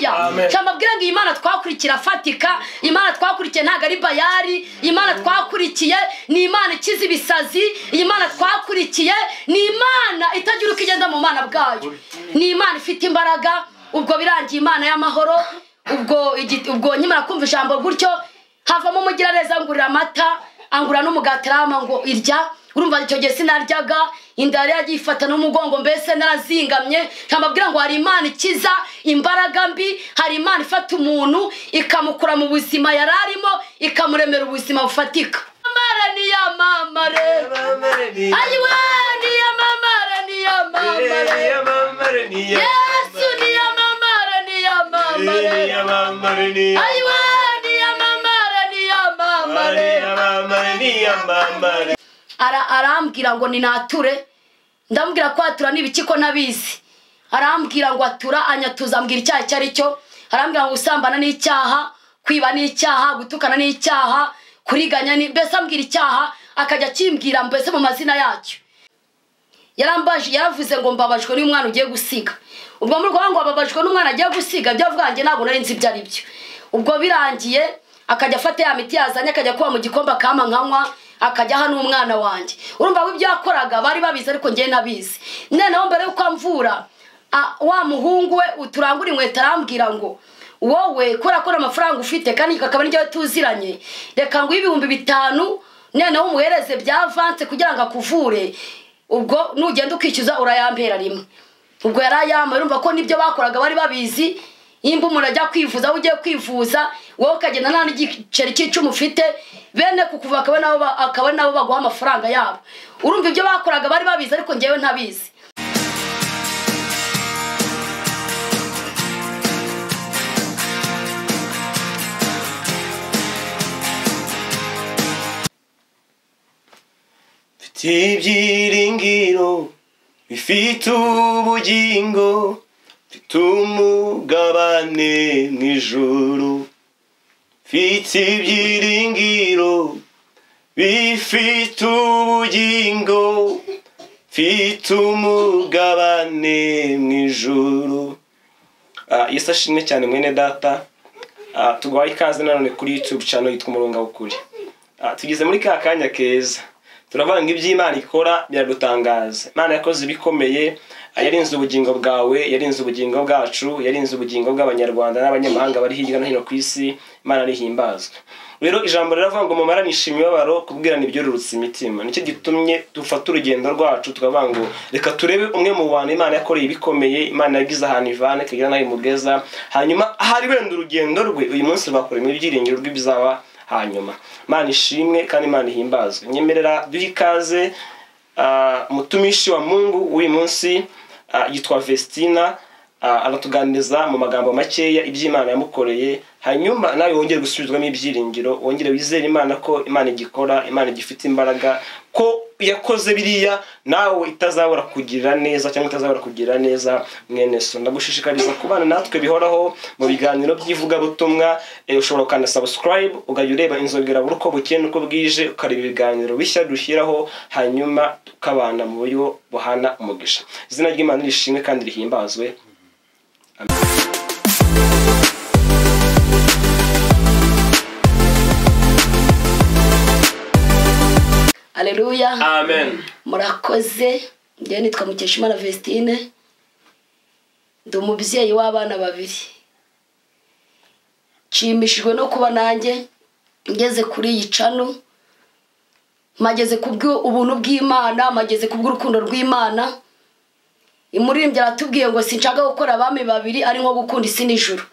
haleluya cyamabwira ngo Imana twakurikira fatika Imana twakurikiye ntago ari bayari Imana twakurikiye ni Imana ikiza ibisazi Imana twakurikiye ni Imana itagira uko igenda mu mana bwayo ni Imana ifite imbaraga ubwo birangiye Imana y'amahoro ubwo nyimara kumva ijambo gutyo havamo umugira neza ngurira amata angura n'umugati rama ngo irya urumva icyo gihe sinaryaga inda yari yagifata n'umugongo mbese narazingamye cyambabwira ngo hari Imana ikiza imbaraga mbi hari Imana ifata umuntu ikamukura mu buzima yararimo ikamuremera ubuzima bufatika mamare ni ya mamare ayiwe ni ya mamare ni ya mamare Yesu ni ya mamare ni ya mamare ayiwe ni ya mamare ni ya mamare arambwira ngo ni nature ndambwira ko atura nibiki ko nabizi arambwira ngo atura anyatuza ambwira icyaha cyari cyo arambwira ngo usambana n'icyaha kwiba n'icyaha gutukana n'icyaha kuriganya ni mbese ambwira icyaha akajya kimbwira mbese mu mazina yacyo yaravuze ngo mbabajwe n'umwana ugiye gusiga ubwo muri rwango babajwe n'umwana agiye gusiga byavuga nge ntabwo nari nzi ibyo ari byo ubwo birangiye akajya afata ya miti yazanye akajya kuba mu gikombe kama nkanywa akajya hano umwana wanjye urumva w'ibyo yakoraga bari babizi ariko ngiye nabizi noneho mbere yuko amvura wa muhungu we uturangura inkweto arambwira ngo wowe kora amafaranga ufite kandi kakaba n'icyo tuziranye reka ngo 5,000 noneho umuhereze bya avance kugira ngo akuvure ubwo nugenda ukishyuza urayampera rimwe ubwo yarayama urumva ko nibyo bakoraga bari babizi imbu murajya kwivuza ugiye kwivuza wowe ukagenda nta n'igiceri cy'icumi ufite bene kukuva akaba nabo baguha amafaranga yabo urumva ibyo bakoraga bari babizi ariko ngewe ntabizi ibyiringiro bifite ubugingo tumugabane mwijuru fite ibyiringiro bifite ubugingo fite umugabane mwijuru Yesu ashimwe cyane mwene data tugwaye ikaze nanone kuri YouTube channel yitwa Umurongo w'Ukuri tugeze muri ka kanya keza turavanga iby'Imana ikora biradutangaza Imana yakoze ibikomeye yarinze ubugingo bwawe yarinze ubugingo bwacu yarinze ubugingo bw'abanyarwanda n'abanyamahanga bari hirya no hino ku isi Imana rihimbazwe rero ijambo riravuga ngo mumaranisha imibabaro kubwirana ibyorurutse imitima nicyo gitumye dufata urugendo rwacu tukavuga ngo reka turebe umwe mu bantu Imana yakoreye ibikomeye Imana yagize ahantu ivane kagira nayo mugeza hanyuma ahari wenda urugendo rwe uyu munsi bakoreye ibyiringiro rw'ibizaba hanyuma Imana ishimwe kandi Imana ihimbazwe nyemerera duhe ikaze mutumishi wa Mungu uyu munsi yitwa Vestina aratuganiriza mu magambo makeya iby'Imana yamukoreye hanyuma nawe wongere gusubizwamo ibyiringiro wongere wizere Imana ko Imana igikora Imana igifite imbaraga ko yakoze biriya nawe itazabura kugirira neza cyangwa itazabura kugirira neza mwene so ndagushishikariza kubana natwe bihoraho mu biganiro by'ivuga butumwa ushobora kandi subscribe ugajya ureba inzogera uko bukeye nuko bwije ukareba ibiganiro bishya dushyiraho hanyuma tukabana mu buryo buhana umugisha izina ry'Imana rishimwe kandi rihimbazwe amen. Haleluya. Amen. Murakoze. Ngiye nitwa Mukeshimana Vestine. Ndi umubyeyi w'abana babiri. Nshimishijwe no kuba nanjye ngeze kuri iyi channel. Mageze kubwo ubuntu bw'Imana, mageze kubwo urukundo rw'Imana. Imuririmbyi aratubwiye ngo sinshaka gukora abami babiri ari nko gukunda isi n'ijuru.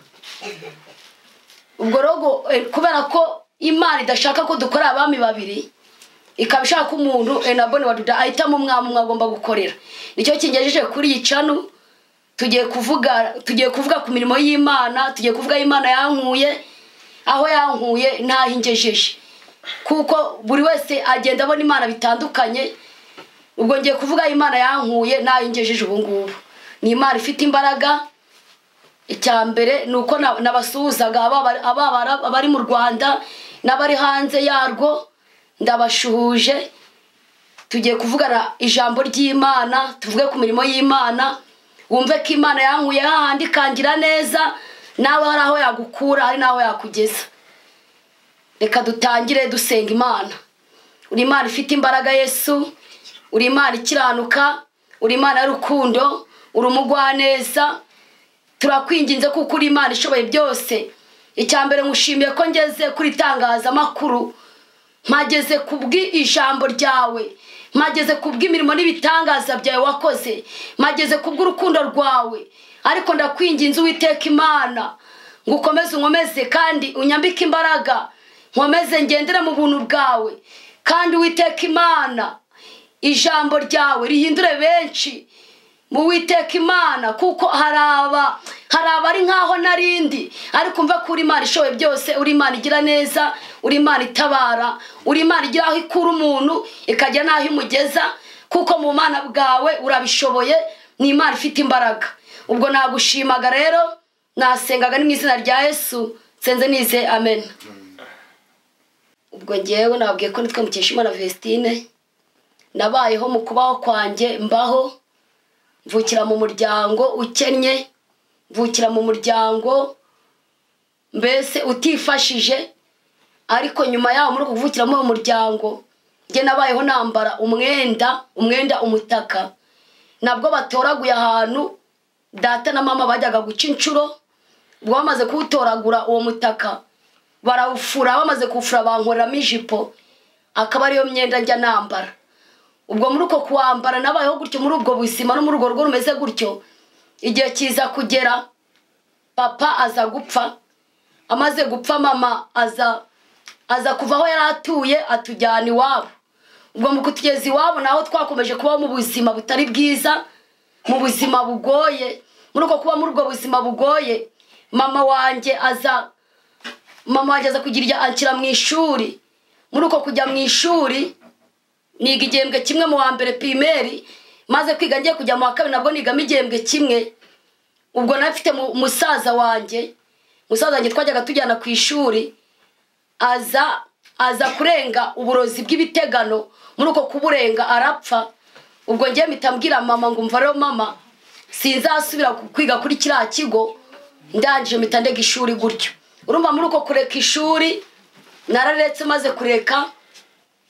Ubwo rogo kubera ko Imana idashaka ko dukora abami babiri ikabishaka ko umuntu enabone waduda ahitamo umwami umwe agomba gukorera nicyo kingejeje kuri iyi channel tugiye kuvuga ku mirimo y'Imana tugiye kuvuga Imana yankuye aho yankuye ntahingejeje kuko buri wese agenda abona Imana bitandukanye ubwo ngiye kuvuga Imana yankuye ntahingejeje ubu ngubu ni Imana ifite imbaraga icyambere nuko nabasuhuzaga abari mu Rwanda n'abari hanze yarwo ndabashuhuje tugiye kuvugana ijambo ry'Imana tuvuge ku mirimo y'Imana wumve ko Imana yankuye hahandi kangira neza nawe hari aho yagukura, hari n'aho yakugeza. Reka dutangire dusenga Imana. Uri Imana ifite imbaraga Yesu, uri Imana ikiranuka, uri Imana y'urukundo, uri umugwaneza. Turakwinginze kuko uri Imana ishoboye byose. Icyambere ngushimiye ko ngeze kuri itangazamakuru, mpageze kubw'ijambo ryawe, mpageze kubw'imirimo n'ibitangaza byawe wakoze, mpageze kubw'urukundo rwawe. Ariko ndakwinginze Uwiteka Imana ngo ukomeze unkomeze kandi unyambike imbaraga, nkomeze ngendere mu buntu bwawe. Kandi Uwiteka Imana ijambo ryawe rihindure benshi mu Uwiteka Imana, kuko haraba ari nkaho narindi, ariko mva ko uri Imana ishoboye byose, uri Imana igira neza, uri Imana itabara, uri Imana igira aho ikura umuntu ikajya n'aho imugeza, kuko mu Mana bwawe urabishoboye, ni Imana ifite imbaraga. Ubwo nagushimaga rero, nasengaga ni mu izina rya Yesu senze nize, amen. Ubwo ngewe nabwiye ko nitwe Mukeshimana Vestine, nabayeho mu kubaho kwanjye mbaho, mvukira mu muryango ukennye, mvukira mu muryango mbese utifashije. Ariko nyuma yaho muri kuvukira mu muryango nge nabayeho nambara umwenda umutaka, nabwo batoraguye ahantu data na mama bajyaga guca inshuro. Ubwo bamaze kuwutoragura uwo mutaka barawufura, bamaze kuwufura bankoreramo ijipo, akaba ariyo myenda njya nambara. Ubwo muri uko kuwambara nabayeho gutyo muri ubwo buzima no muri urwo rugo rumeze gutyo. Igihe kiza kugera papa aza gupfa, amaze gupfa mama aza kuva aho yari atuye atujyana iwabo. Ubwo mu kutugeza iwabo naho twakomeje kubaho mu buzima butari bwiza, mu buzima bugoye. Muri uko kuba muri ubwo buzima bugoye, mama wanjye aza kugira anshyira mu ishuri. Muri uko kujya mu ishuri niga igihembwe kimwe mu wa mbere primaire, maze kwiga ngiye kujya mu wa kabiri nabwo nigamo igihembwe kimwe. Ubwo nafite musaza wanjye twajyaga tujyana ku ishuri, aza kurenga uburozi bw'ibitegano. Muri uko kuburenga arapfa. Ubwo ngiye mitambwira mama ngo umva rero mama, sinzasubira kwiga kuri kiriya kigo, ndangije mitandega ishuri gutyo. Urumva muri uko kureka ishuri nararetse, maze kureka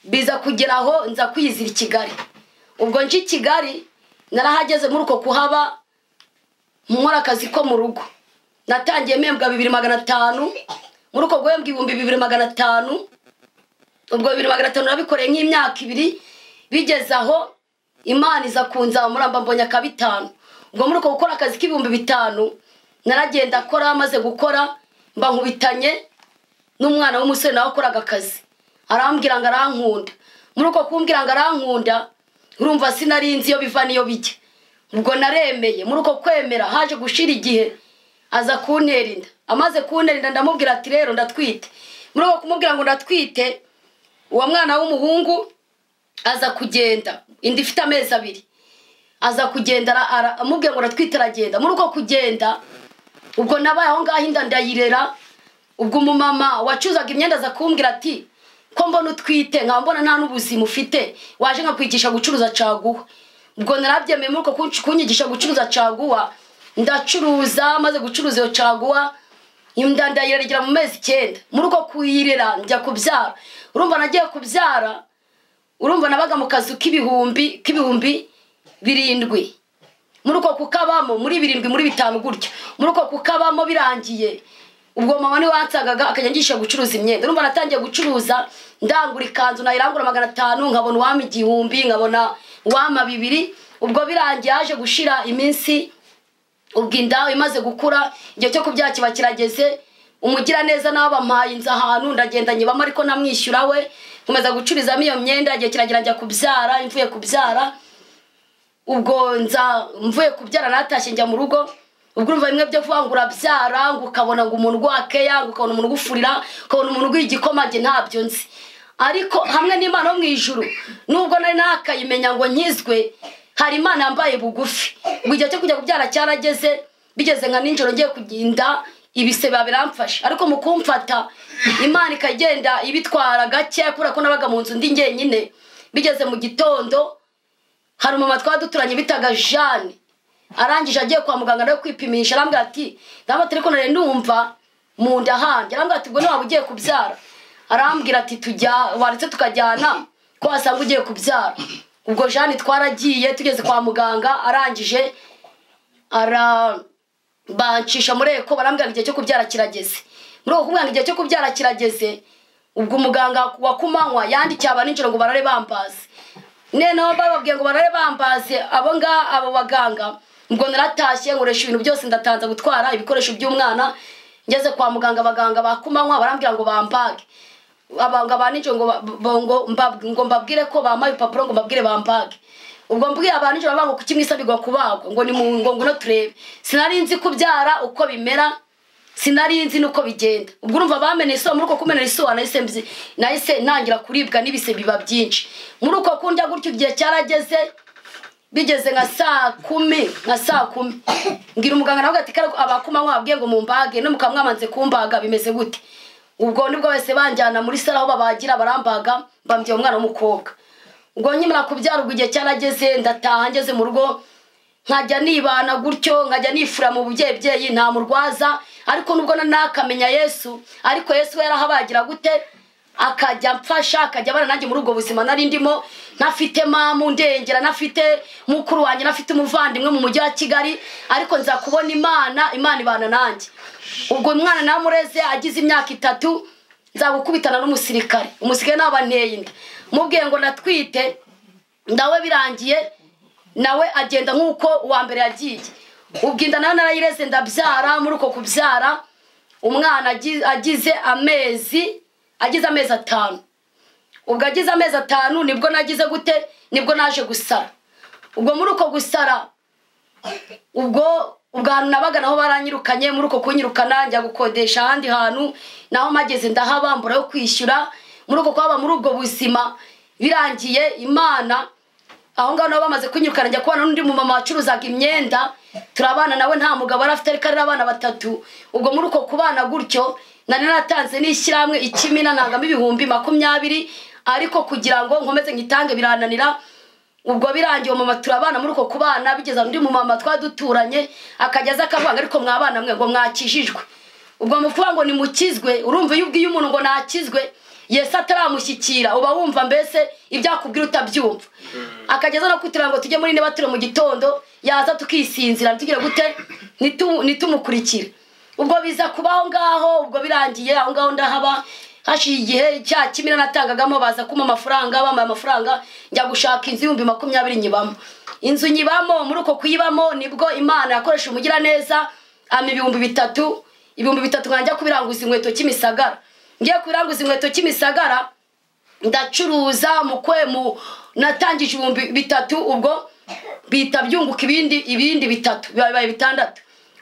biza kugeraho nza kwizira i Kigali. Ubwo nje i Kigali narahageze, muri uko kuhaba nkora akazi ko mu rugo. Natangiye mpembwa 2500, muri uko guhembwa 2500. Ubwo 2500 nabikoreye nk'imyaka 2, bigeze aho Imana iza kunza muramba mbonye ka 5. Ubwo muri uko gukora akazi k'5000 naragenda akora, maze gukora mba nkubitanye n'umwana w'umusore nawe akoraga akazi. Arambwira ngo arankunda. Muri uko kumbwira ngo arankunda, urumva sinarinzi iyo biva niyo bijya. Ubwo naremeye. Muri uko kwemera haje gushira igihe aza kuntera inda. Amaze kuntera inda ndamubwira ati rero ndatwite. Muri uko kumubwira ngo ndatwite, uwo mwana w'umuhungu aza kugenda, inda ifite amezi 2. Aza kugenda amubwira ngo ndatwite, aragenda. Muri uko kugenda ubwo nabaye aho ngaho inda ndayirera. Ubwo umumama wacuzaga imyenda aza kumbwira ati ko mbona utwite, nkambona nta n'ubuzima ufite, waje nkakwigisha gucuruza caguwa. Ubwo narabyemeye. Muri uko kunyigisha gucuruza caguwa ndacuruza, maze gucuruza iyo caguwa inda ndayirera mu mezi 9. Muri uko kuyirera njya kubyara. Urumva nagiye kubyara, urumva nabaga mu kazu k'ibihumbi 7. Muri uko kukabamo muri 7 muri 5 gutyo. Muri uko kukabamo birangiye, ubwo mama ni wansagaga akanyangisha gucuruza imyenda. Urumva natangiye gucuruza, ndangura ikanzu nayirangura 500, nkabona uwama 1000, nkabona uwama 2. Ubwo birangiye haje gushira iminsi, ubwo inda imaze gukura, igihe cyo kubyara kiba kirageze. Umugira neza nawe bampaye inza ahantu ndagenda nyibamo, ariko namwishyura we, nkomeza gucururizamo iyo myenda. Igihe kiragira njya kubyara. Imvuye kubyara, ubwo mvuye kubyara natashye njya mu rugo. Ubwo urumva bimwe byo kuvangura byara, ngo ukabona ngo umuntu gwakeya, ngo ukabona umuntu gufurira, ukabona umuntu gw'igikoma, nge ntabyo nzi. Ariko hamwe n'Imana yo mu ijuru, nubwo nari nakayimenya ngo nkizwe, hari Imana yambaye bugufi. Ubwo igihe cyo kujya kubyara cyarageze, bigeze nka ninjoro ngiye kugenda, ibisebe biramfasha. Ariko mu kumfata Imana ikagenda ibitwara gake, kubera ko nabaga mu nzu ndi ngenyine. Bigeze mu gitondo, hari umama twaduturanye bitaga Jeanne, arangije agiye kwa muganga nawe kwipimisha arambwira ati ndabona turi ko nari ndumva mu nda hanjye. Arambwira ati ubwo niba ugiye kubyara, arambwira ati waretse tukajyana ko wasanga ugiye kubyara. Ubwo Jeanne twaragiye tugeze kwa muganga, arangije bancisha muri eko, barambwira igihe cyo kubyara kirageze. Muri uko kumwanga igihe cyo kubyara kirageze, ubwo umuganga wa kumanywa yandikiye aba nijoro ngo barare bambaze. Noneho bababwiye ngo barare bambaze abo baganga, ubwo naratashye nkoresha ibintu byose ndatanza gutwara ibikoresho by'umwana. Ngeze kwa muganga, abaganga ba kumanywa barambwira ngo bambage. Abanga banije ngo mbabwire ko bamaye papuro ngo mbabwire bambage. Ubwo mbwiye abanije babango kukimwisabirwa kubagwa ngo ni ngo no turebe. Sinari nzi kubyara uko bimera, sinari nzi nuko bigenda. Ubwo urumva bamenye iso muri uko kumenera iso nahise ntangira kuribwa n'ibise biba byinshi. Muri uko kundya gutyo igihe cyarageze, bigeze nka saa 10 ngira umuganga nawe ati abakumanywa babwiye ngo mumbage no mukamwamanze kumbaga bimeze gute. Ubwo nibwo wese banjyana muri sala aho babagira barambaga, mbambye umwana w'umukobwa. Ubwo nyimara kubyara ubwo igihe cyarageze, ndataha ngeze mu rugo nkajya nibana gutyo, nkajya nifura mu bubyeyi nta murwaza. Ariko nubwo nakamenya Yesu, ariko Yesu yarahabagira gute akajya mfasha, akajya bana nanjye muri ubwo buzima nari ndimo, nafite mamu ndengera, nafite mukuru wanjye, nafite umuvandimwe mu mujyi wa Kigali, ariko nza kubona Imana ibana nanjye. Ubwo umwana namureze agize imyaka 3 nza gukubitana n'umusirikare. Umusirikare nabanteye inda, mubwiye ngo natwite, ndawe birangiye nawe agenda nkuko uwa mbere yagiye. Ubwo inda nayo narayireze ndabyara. Muri uko kubyara umwana agize amezi 5. Ubwo agize amezi 5 nibwo nagize gute, nibwo naje gusara. Ubwo muri uko gusara, ubwo hantu nabaga naho baranyirukanye. Muri uko kunyirukana njya gukodesha ahandi hantu, naho mageze ndahabambura yo kwishyura. Muri uko kwaba muri ubwo buzima birangiye, Imana aho ngaho nabo bamaze kunyirukana, njya kubana n'undi mu mama wacuruzaga imyenda, turabana nawe nta mugabo arafite, ariko ari abana 3. Ubwo muri uko kubana gutyo nari natanze n'ishyirahamwe ikimina ntangamo 20,20, ariko kugira ngo nkomeze ngitange birananira. Ubwo birangiye mama turabana muri uko kubana, bigeza undi mu mama twaduturanye akajyaza akavanga ariko mwabana mwe ngo mwakijijwe. Ubwo muvuga ngo ni mukizwe, urumva iyo ubwiye umuntu ngo nakizwe Yesu ataramushyikira uba wumva mbese ibyakubwira utabyumva. Akageza no kutira ngo tujye muri nebatiro mu gitondo, yaza tukisinzira tugira gute nitumukurikira. Ubwo biza kubaho ngaho, ubwo birangiye aho ngaho ndahaba. Hashi igihe cya kimina natangagamo baza kuma amafaranga, bamaye amafaranga njya gushaka inzu 20,20 nyibamo. Inzu nyibamo, muri uko kuyibamo nibwo Imana yakoresha umugira neza, ama 3,000 nkajya kubiranguza inkweto Kimisagara. Ngiye kubiranguza inkweto Kimisagara, ndacuruza natangije 3,000. Ubwo bita byunguka ibindi 3 bibaye 6.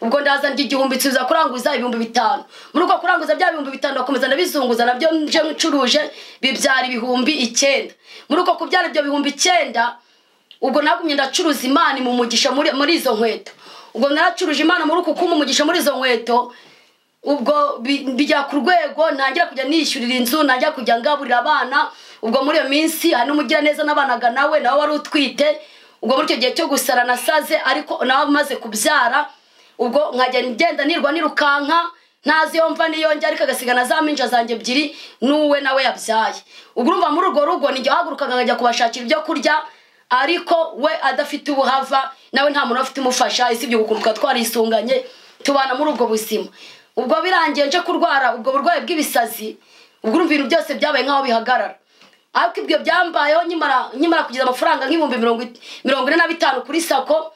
Ubwo ndaza ndi 1,000 nsubiza kuranguza 5,000. Muri uko kuranguza bya 5,000 bakomeza nabizunguza nabyo nje ncuruje bibyara 9,000. Muri uko kubyara ibyo 9,000, ubwo nagumye ndacuruza Imana mu mugisha muri izo nkweto. Ubwo naracuruje Imana muri uko kumumugisha muri izo nkweto. Ubwo bijya ku rwego ntangira kujya nishyurira inzu, ntangira kujya ngaburira abana. Ubwo muri iyo minsi hari n'umugira neza nabanaga nawe wari utwite. Ubwo muri icyo gihe cyo gusara nasaze, ariko nawe maze kubyara. Ubwo nkajya ngenda nirukanka ntazi yomva niyonge, ariko agasigana za minja zanjye 2 nuwe nawe yabyaye. Ubwo urumva muri urwo rugo nijye hagurukaga nkajya kubashakira ibyo kurya, ariko we adafite ubuhava, nawe nta muntu afite umufasha, isibyo gukuruka twarisunganye tubana muri ubwo buzima. Ubwo birangiye nje kurwara ubwo burwayi bw'ibisazi. Ubwo urumva ibintu byose byabaye nkaho bihagarara. Ariko ibyo byambayeho nyimara kugiza amafaranga nk'ibihumbi 45 kuri sako,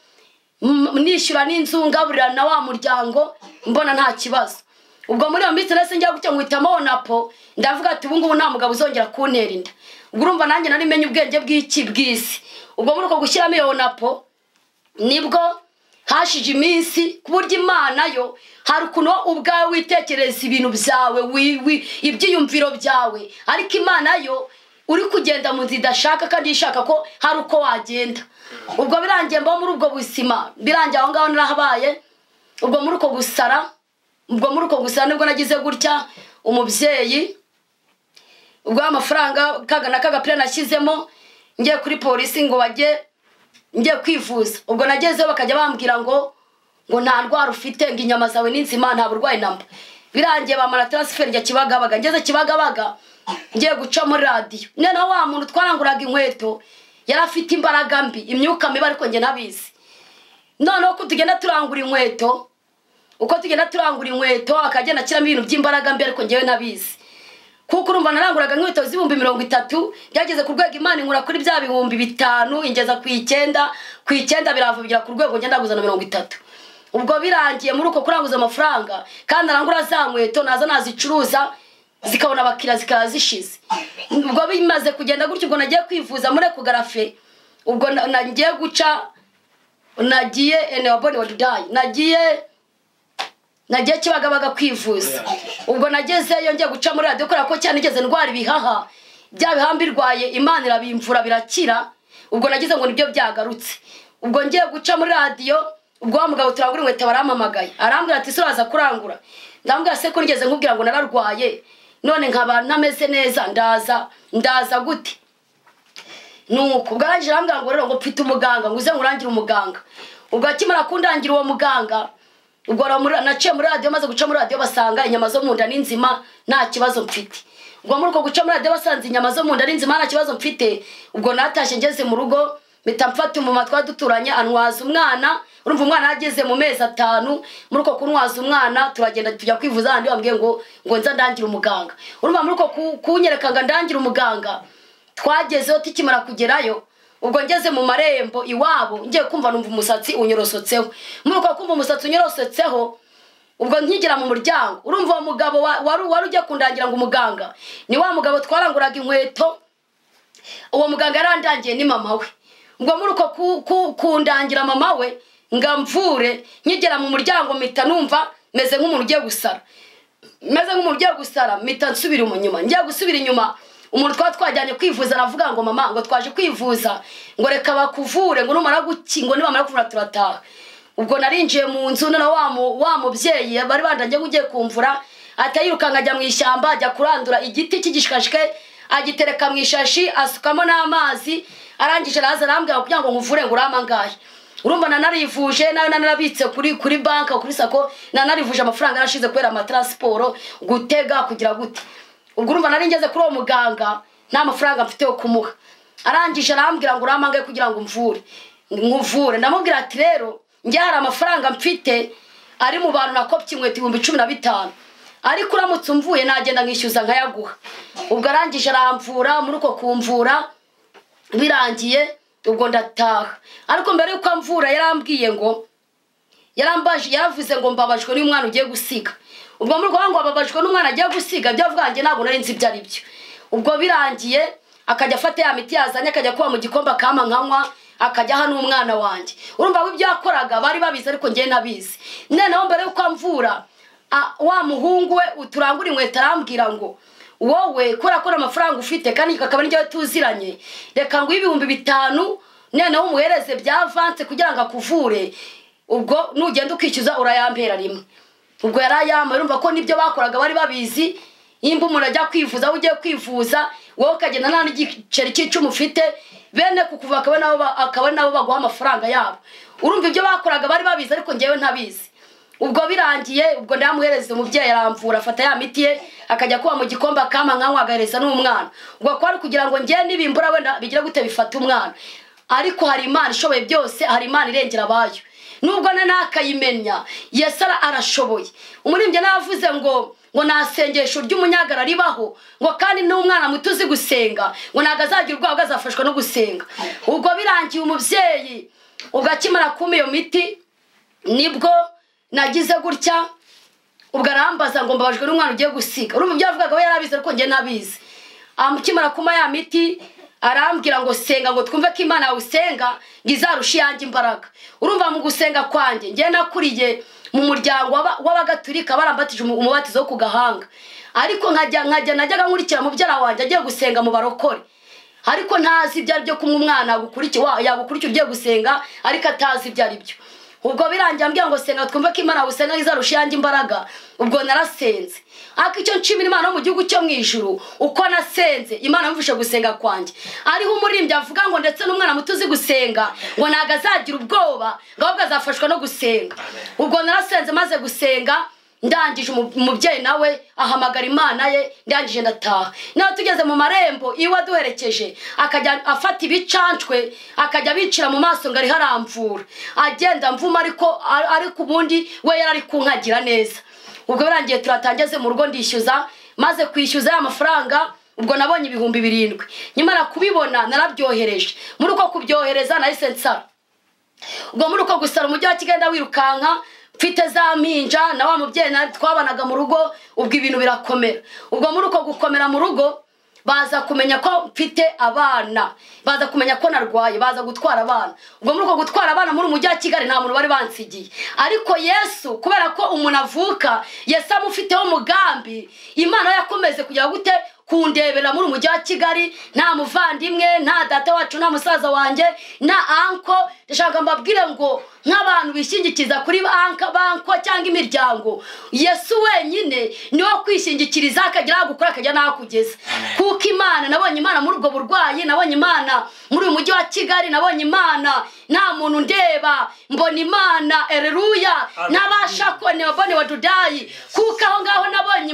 nishyura n'inzu ngaburira na wa muryango, mbona nta kibazo. Ubwo muri iyo minsi nase njya gutyo ngwitamo Onapo, ndavuga ati ubu ngubu nta mugabo uzongera kuntera inda. Ubwo urumva nanjye nari menye ubwenge bw'isi. Ubwo muri uko gushyiramo iyo Onapo nibwo hashije iminsi kuburyo Imana yo hari ukuntu ubwawe witekereza ibintu byawe, ibyiyumviro byawe, ariko Imana yo uri kugenda mu nzira idashaka kandi ishaka ko hari uko wagenda. Ubwo birangiye mba muri ubwo buzima, birangiye aho ngaho narahabaye. Ubwo muri uko gusara nibwo nagize gutya umubyeyi. Ubwo amafaranga kagapira nashyizemo ngiye kuri polisi ngo bajye ngiye kwivuza. Ubwo nagezeyo bakajya bambwira ngo nta ndwara ufite, ngo inyama zawe ni nzima, nta burwayi namba. Birangiye bamara transfer njya Kibagabaga. Ngeze Kibagabaga ngiye guca muri radio, noneho wa muntu twaranguraga inkweto yari afite imbaraga mbi, imyuka mibi, ariko nge nabizi. Noneho ko tugenda turangura inkweto, uko tugenda turangura inkweto akagenda kiramo ibintu by'imbaraga mbi, ariko ngewe nabizi. Kuko urumva naranguraga inkweto z'ibihumbi 30, byageze ku rwego Imana inkura kuri bya bihumbi 5, ingeza ku 9 biravugira ku rwego ngenda guza na 30. Ubwo birangiye muri uko kuranguza amafaranga, kandi arangura za nkweto naza nazicuruza zikabona abakira zikazishize. Ubwo bimaze kugenda gutyo, ubwo nagiye kwivuza muri Ekogarafe. Ubwo nagiye guca, nagiye enebone wadudayi, nagiye Kibagabaga kwivuza. Ubwo nagezeyo ngiye guca muri radio, kubera ko cyane nigeze ndwara ibihaha, bya bihambi rwaye Imana irabimvura birakira. Ubwo nagize ngo nibyo byagarutse. Ubwo ngiye guca muri radio, ubwo wa mugabo turangura inkweto barampamagaye, arambwira ati suraza kurangura. Ndambwira se ko nigeze nkubwira ngo nararwaye, none nkaba ntameze neza, ndaza gute? Nuko ubwo arangije arambwira ngo rero ngo mfite umuganga, nguze ngurangire umuganga. Ubwo akimara kundangira uwo muganga, ubwo naciye muri radio, maze guca muri radio basanga inyama zo mu nda ni nzima, nta kibazo mfite. Ubwo muri uko guca muri radio basanze inyama zo mu nda ni nzima, nta kibazo mfite. Ubwo natashye ngeze mu rugo, mpita mfata umuma twaduturanye anwaza umwana. Urumva umwana ageze mu mezi 5, muri uko kunwaza umwana turagenda tujya kwivuza, handi bambwiye ngo nza ndangira umuganga. Urumva muri uko kunyereka ngo ndangira umuganga, twagezeho tikimara kugerayo. Ubwo ngeze mu marembo iwabo, ngiye kumva numva umusatsi unyorosotseho. Muri uko kumva umusatsi unyorosotseho, ubwo nkigera mu muryango, urumva uwo mugabo wari ujya kundangira ngo umuganga ni wa mugabo twaranguraga inkweto. Uwo muganga yarandangiye ni mama we. Ubwo muri uko kundangira mama we ngamvure, nkigera mu muryango mpita numva meze nk'umuntu ugiye gusara, mpita nsubira inyuma. Ngiye gusubira inyuma, umuntu twajyanye kwivuza aravuga ngo mama, ngo twaje kwivuza, ngo reka bakuvure, ngo numara ngo nibamara kuvura turataha. Ubwo narinjiye mu nzu, none wa mubyeyi bari bandangiye ugiye kumvura, atayiruka nkajya mu ishyamba, ajya kurandura igiti cy'igishikashike, agitereka mu ishashi, asukamo n'amazi. Arangije araza arambwira kugira ngo nkuvure ngo uramangaye. Urumva nanarivuje, nayo nanarabitse kuri banka, kuri sako, nanarivuje amafaranga yarashize kubera amatransport, gutega kugira gute. Ubwo urumva nari ngeze kuri uwo muganga nta mafaranga mfite yo kumuha. Arangije arambwira ngo uramangaye kugira ngo nkuvure. Ndamubwira ati rero njye hari amafaranga mfite ari mu bantu nakopye inkweto 15,000, ariko uramutse umvuye nagenda nkishyuza nkayaguha. Ubwo arangije aramvura, muri uko kumvura birangiye ubwo ndataha. Ariko mbere yuko amvura yarambwiye ngo yaravuze ngo mbabajwe n'umwana ugiye gusiga. Ubwo muri rwango ababajwe n'umwana agiye gusiga, byavuga nge ntabwo nari nzi ibyo ari byo. Ubwo birangiye akajya afata ya miti yazanye, akajya kuba mu gikomba kama nkanywa, akajya hano umwana wanjye. Urumva ibyo yakoraga bari babizi, ariko nge nabizi. Noneho mbere yuko amvura, wa muhungu we uturangura inkweto arambwira ngo wowe kora amafaranga ufite, kandi kakaba n'icyo tuziranye, reka ngo 5,000 noneho umuhereze bya avance kugira ngo akuvure. Ubwo nugenda ukishyuza urayampera rimwe. Ubwo yarayama. Urumva ko nibyo bakoraga bari babizi. Imba umuntu ajya kwivuza, ugiye kwivuza wowe ukagenda nta n'igiceri cy'icumi ufite, bene kukuva akaba nabo baguha amafaranga yabo. Urumva ibyo bakoraga bari babizi, ariko ngewe ntabizi. Ubwo birangiye, ubwo ndamuhereza umubyeyi aramvura, afata ya miti ye akajya kuba mu gikomba kama nkanywa, agahereza n'umwana. Ubwo kwari kugira ngo ngiye nibimbura wenda bigira gute bifata umwana. Ariko hari Imana ishoboye byose, hari Imana irengera abayo. Nubwo nakayimenya, Yesu arashoboye. Umurimbye navuze ngo nasengesho ry'umunyagara ribaho, ngo kandi n'umwana muto uzi gusenga, ngo nagazagira ubwo agazafashwa no gusenga. Ubwo birangiye umubyeyi ugakimara kuma iyo miti, nibwo nagize gutya. Ubwo arambaza ngo mbabajwe n'umwana ugiye gusiga. Urumva ibyo avugaga we yarabizi, ariko nge nabizi. Amukimara kuma ya miti arambwira ngo senga, ngo twumve ko Imana yawe usenga ngizarusha yanjye imbaraga. Urumva mu gusenga kwanjye nge nakuriye mu muryango w'abagatulika, barambatije umubatizo wo ku Gahanga. Ariko najyaga nkurikira mubyara wanjye agiye gusenga mu barokore, ariko ntazi ibyo ari byo kumwe umwana yagukurikira ugiye gusenga, ariko atazi ibyo ari byo. ubwo birangiye ambwira ngo senga twumve ko Imana gusenga izarusha yanjye imbaraga. Ubwo narasenze, ariko icyo nshimira Imana mu gihugu cyo mu ijuru uko nasenze Imana yumvishe gusenga kwanjye. Ariho umuririmbyi avuga ngo ndetse n'umwana muto uzi gusenga ngo ntago azagira ubwoba, ngo ahubwo azafashwa no gusenga. Ubwo narasenze, maze gusenga ndangije umubyeyi nawe ahamagara Imana ye, ndangije ndataha. Naho tugeze mu marembo iwe aduherekeje akajya afata ibicancwe akajya bicira mu maso ngo ari haramvura, agenda mvuma ariko ubundi we yarari kunkagira neza. Ubwo birangiye turatangeze mu rugo ndishyuza, maze kwishyuza ya mafaranga ubwo nabonye 7,000. Nyamara kubibona narabyohereje, muri uko kubyohereza nahise nsara. Ubwo muri uko gusara umujyi wa Kigali wirukanka mfite za mpinja na wa mubyeyi twabanaga mu rugo. Ubwo ibintu birakomera. Ubwo muri uko gukomera mu rugo baza kumenya ko mfite abana, baza kumenya ko narwaye, baza gutwara abana. Ubwo muri uko gutwara abana muri umujyi wa Kigali nta muntu bari bansigiye, ariko Yesu kubera ko umuntu avuka Yesu amufiteho umugambi, Imana yakomeze kugira gute kundebera muri umujyi wa Kigali. Nta muvandimwe, nta data wacu, nta musaza wanjye, na anko. Ndashaka mbabwire ngo nk'abantu bishingikiza kuri banko cyangwa imiryango, Yesu wenyine niwe kwishingikiriza akagira gukora akajya nakugeza. Kuko Imana, nabonye Imana muri ubwo burwayi, nabonye Imana muri uyu mujyi wa Kigali, nabonye Imana nta muntu ndeba, mbona Imana. Haleluya. Nabasha kubona abone wadudayi, kuko aho ngaho nabonye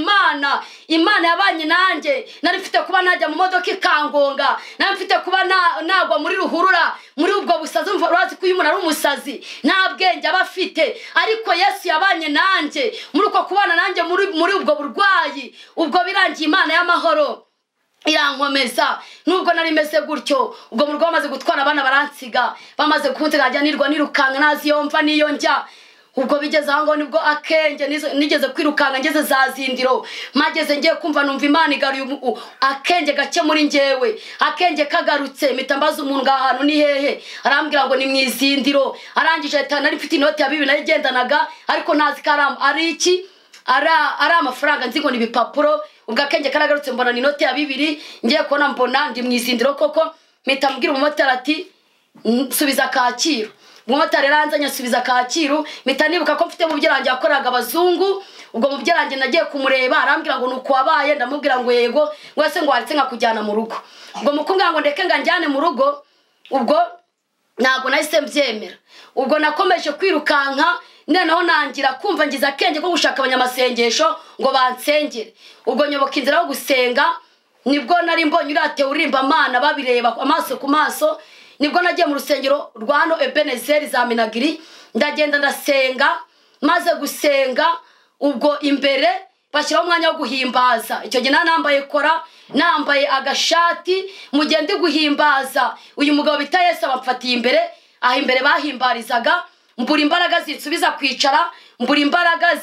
Imana yabanye nanjye. Nari mfite kuba najya mu modoka ikangonga, nari mfite kuba nagwa muri ruhurura, muri ubwo busazi. Urazi ko uyu muntu ari umusazi, nta bwenge aba afite, ariko Yesu yabanye nanjye muri uko kubana nanjye muri ubwo burwayi. Ubwo birangiye Imana y'amahoro irankomeza. Nubwo nari meze gutyo, ubwo mu rugo bamaze gutwara abana baransiga, bamaze kunsiga ajya nirwa nirukanka nazi yomva niyo njya. Ubwo bigeze aho ngo nibwo akenge nigeze kwirukanka ngeze za Zindiro, mageze ngiye kumva numva Imana igaruye akenge gake muri njyewe. Akenge kagarutse mitambaza umuntu ngahantu ni hehe, arambwira ngo ni mwizindiro. Arangije ata nari mfite inoti ya 2 nayigendanaga, ariko ntazi karam ari iki ara amafaranga nzi ngo ni bipapuro. Ubwo akenge karagarutse mbona ni inoti ya 2, ngiye kubona mbona ndi mwizindiro koko. Mitambwira umumotari ati subiza Kacyiru. Umumotari ranzanya asubiza Kacyiru, mitanibuka ko mfite mubyerange yakoraga abazungu. Ubwo mubyerange nagiye kumureba, arambwira ngo nuko wabaye. Ndamubwira ngo yego, wese ngo waritse nkakujyana mu rugo. Ubwo mukumbwira ngo ndeke nganjyane mu rugo, ubwo ntago nahise mbyemera. Ubwo nakomeje kwirukanka, noneho nangira kumva ngize akenge ko gushaka abanyamasengesho ngo bansengere. Ubwo nyoboka inzira yo gusenga, nibwo nari mbonye urate urimba Mana babireba amaso ku maso. Nibwo nagiye mu rusengero rwano Ebenezer za Minagiri, ndagenda ndasenga. Maze gusenga, ubwo imbere bashyiraho umwanya wo guhimbaza. Icyo gihe nambaye kora, nambaye agashati, mugende guhimbaza. Uyu mugabo bita Yesu abamfatiye imbere, aho imbere bahimbarizaga. Mbura imbaraga zisubiza kwicara, mbura imbaraga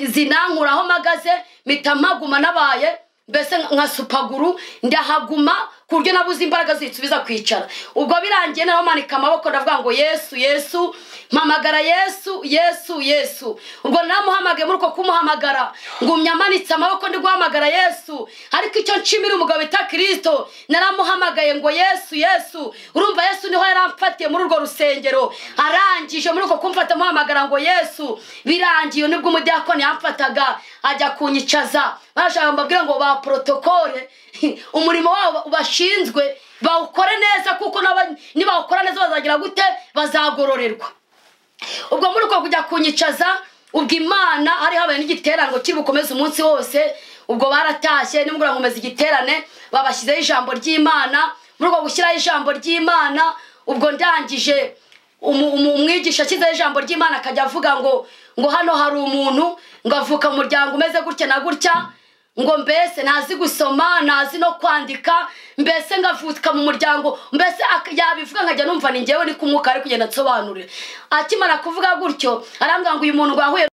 zinankuraho magaze, mitamaguma nabaye mbese nka supaguru, ndahaguma kuryo nabuze imbaraga zisubiza kwicara. Ubwo birangiye naho manika amaboko ndavuga ngo Yesu Yesu, mpamagara Yesu Yesu Yesu. Ubwo namuhamagaye muri uko kumuhamagara, ngumya manitse amaboko ndi guhamagara Yesu. Ariko icyo nshimira umugabo bita Kristo, naramuhamagaye ngo Yesu Yesu. Urumva Yesu niho yaramfatiye muri urwo rusengero. Arangije muri uko kumfata muhamagara ngo Yesu, birangiye nibwo umudiyakoni yamfataga ajya kunyicaza. Barashaka mbabwira ngo ba protokole umurimo wabo ubashinzwe bawukore neza, kuko niba ukora neza bazagira gute, bazagororerwa. Ubwo muri uko kujya kunyicaza, ubwo Imana hari habaye n'igiterango kiri bukomeze umunsi wose. Ubwo baratashye nimugura nkomeza igiterane, babashyizeho ijambo ry'Imana. Muri uko gushyiraho ijambo ry'Imana, ubwo ndangije umwigisha ashyizeho ijambo ry'Imana akajya avuga ngo hano hari umuntu ngo avuka mu muryango umeze gutya na gutya, ngo mbese ntazi gusoma, ntazi no kwandika, mbese ngavuka mu muryango, mbese yabivuga nkajya numva ni njyewe ni kumwuka ari kugenda nsobanurira. Akimara kuvuga gutyo, arambwira ngo uyu muntu wahuye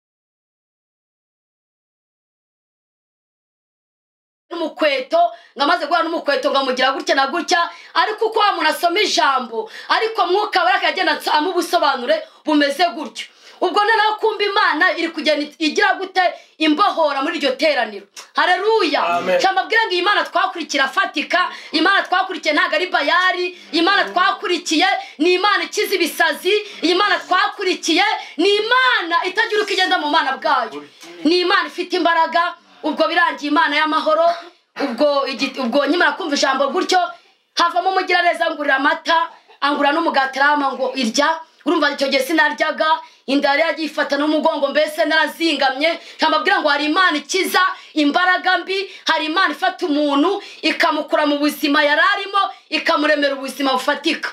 n'umukweto, ngamaze guhura n'umukweto ngamugira gutya na gutya. Ariko uko wa muntu asoma ijambo, ariko mwuka we akagenda amubusobanure bumeze gutyo. ubwo noneho kumva imana iri kugenda igira gute imbohora muri iryo teraniro. Haleluya. Cyambabwira ngo imana twakurikira fatika, imana twakurikiye ntago ari bayari, imana twakurikiye ni imana ikiza ibisazi, imana twakurikiye ni imana itagira uko igenda mu mana bwayo, ni imana ifite imbaraga. Ubwo birangiye imana y'amahoro, ubwo nyimara kumva ijambo gutyo havamo umugiraneza ngurira amata, angura n'umugati arama ngo irya. Urumva icyo gihe sinaryaga, inda yari yagifata n'umugongo, mbese narazingamye. Cyambabwira ngo hari imana ikiza imbaraga mbi, hari imana ifata umuntu ikamukura mu buzima yararimo ikamuremera ubuzima bufatika.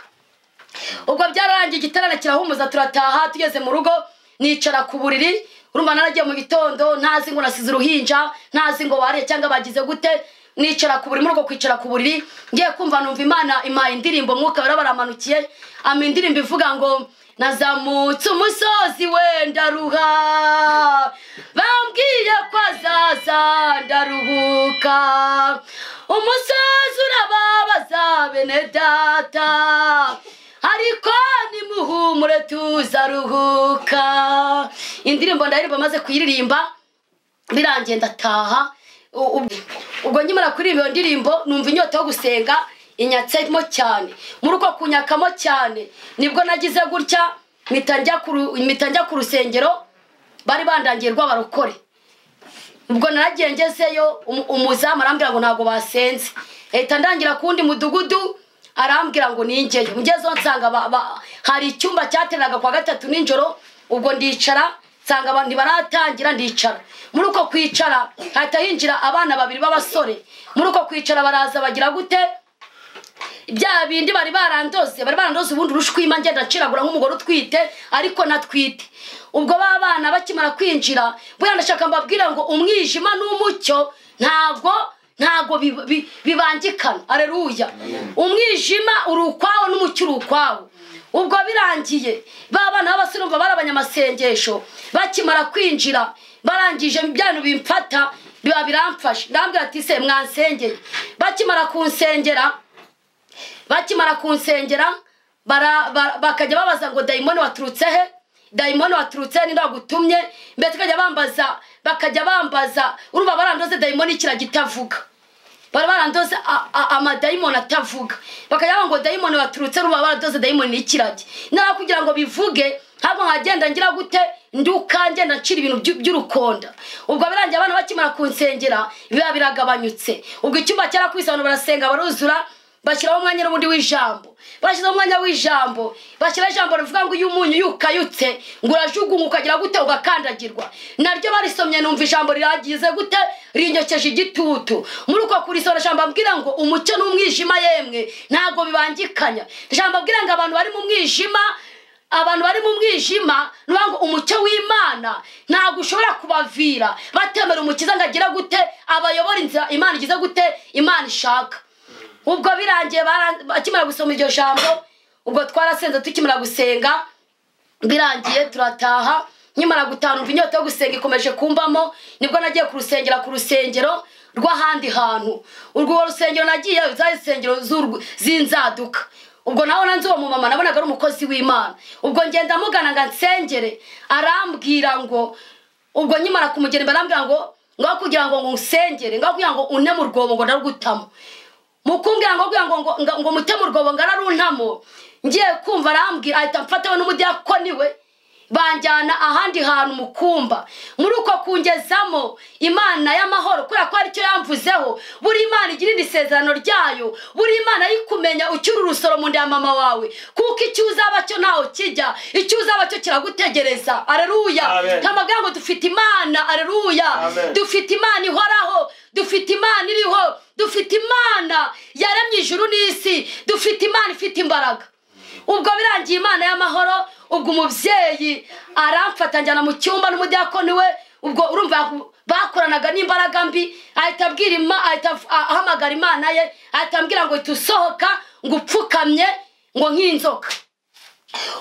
Ubwo byararangiye igiterane kirahumuza, turataha. Tugeze mu rugo nicara ku buriri. Urumva naragiye mu gitondo ntazi ngo nasize uruhinja, ntazi ngo bariye cyangwa bagize gute. Nicara ku buriri, muri uko kwicara ku buriri ngiye kumva numva imana impaye indirimbo, mwuka baramanukiye ama indirimbo ivuga ngo nazamutse umusozi wenda ruha, bambwiye ko azaza ndaruhuka, umusozi urababaza bene data, ariko nimuhumure tuzaruhuka. Indirimbo ndaririmba, maze kuyiririmba birangiye ndataha. Ubwo nyimara kuri iyo ndirimbo numva inyota yo gusenga inyatsemo cyane. Muri uko kunyakamo cyane nibwo nagize gutya mpita njya ku rusengero, bari bandangiye rw'abarokore. Ubwo naragiye ngezeyo, umuzamu arambwira ngo ntago basenze. Ahita ndangira kundi mudugudu, arambwira ngo ningeyo. Ngezeho nsanga hari icyumba cyateranaga kwa gatatu nijoro. Ubwo ndicara nsanga abantu baratangira, ndicara. Muri uko kwicara hahita hinjira abana babiri b'abasore. Muri uko kwicara baraza bagira gute, bya bindi bari barandoze ubundi urushwima ngenda nciragura nk'umugore utwite ariko natwite. Ubwo babana bakimara kwinjira, buya ndashaka mbabwira ngo umwijima n'umucyo ntago bibangikana. Haleluya. Umwijima uri ukwawo n'umucyo uri ukwawo. Ubwo birangiye babana b'abasore umva barabanyamasengesho, bakimara kwinjira barangije ibyantu bimfata biba biramfashe. Ndambwira ati se mwansengeye. Bakimara kunsengera bakajya babaza ngo dayimoni waturutse he, dayimoni waturutse ni ndagutumye. Mbese bakajya bambaza urumva barandoze dayimoni kiragitavuga, barandoze amadayimoni atavuga. Bakajya ngo dayimoni waturutse, urumva barandoze dayimoni n'ikiragi. Nara kugira ngo bivuge habo nkagenda ngira gute nduka ngenda ncira ibintu by'urukonda. Ubwo birangiye abana bakimara kunsengera biba biragabanyutse. Ubwo icyumba cyarakubise abantu barasenga baruzura, bashyiraho umwanya n'ubundi w'ijambo. Bashyizeho umwanya w'ijambo, bashyiraho ijambo rivuga ngo iyo umunyu yukayutse ngo urajugunywa ukagira gute ugakandagirwa. Naryo barisomye numva ijambo riragize gute rinyokeje igitutu. Muri uko kurisora ijambo abwira ngo umucyo n'umwijima yemwe ntago bibangikanya. Ijambo abwira ngo abantu bari mu mwijima nubango umucyo w'Imana ntago ushobora kubavira batemera umukiza ngagira gute abayobora inzira Imana igize gute Imana ishaka. Ubwo birangiye bakimara gusoma iryo jambo, ubwo twarasenze tukimara gusenga birangiye turataha. Nyimara gutana umva inyota yo gusenga ikomeje kumbamo, nibwo nagiye ku rusengero rw'ahandi hantu. Urwo rusengero nagiye uzayisengero zinzaduka. Ubwo naho nanze uwo mumama nabonaga ari umukozi w'Imana. Ubwo ngenda mugana nga nsengere, arambwira ngo ubwo nyimara kumugera barambwira ngo kugira ngo ngusengere, kugira ngo une mu rwobo ngo narugutamo. Mukumbwira ngo mutemu rwobo ngararuntamo. Ngiye kumva arambwira ahita mfatawe n'umudiyakoni we banjyana ahandi hantu mukumba. Muri uko kungezamo Imana y'amahoro kubera ko ari cyo yamvuzeho, buri Imana igira indisezerano ryayo, buri Imana yikumenya ucyura urusoro mu nda ya mama wawe, kuko icyo uzaba cyo ntaho kijya, icyo uzaba cyo kiragutegereza. Haleluya. Tamabwira ngo dufite Imana. Haleluya. Dufite Imana ihoraho, dufite Imana iriho, dufite Imana yaremye ijuru n'isi, dufite Imana ifite imbaraga. Ubwo birangiye Imana y'amahoro, ubwo umubyeyi aramfata njyana mu cyumba n'umudiyakoni we. Ubwo urumva bakoranaga n'imbaraga mbi, ahita ahamagara Imana ye, ahita ambwira ngo tusohoka ngo upfukamye ngo nk'inzoka.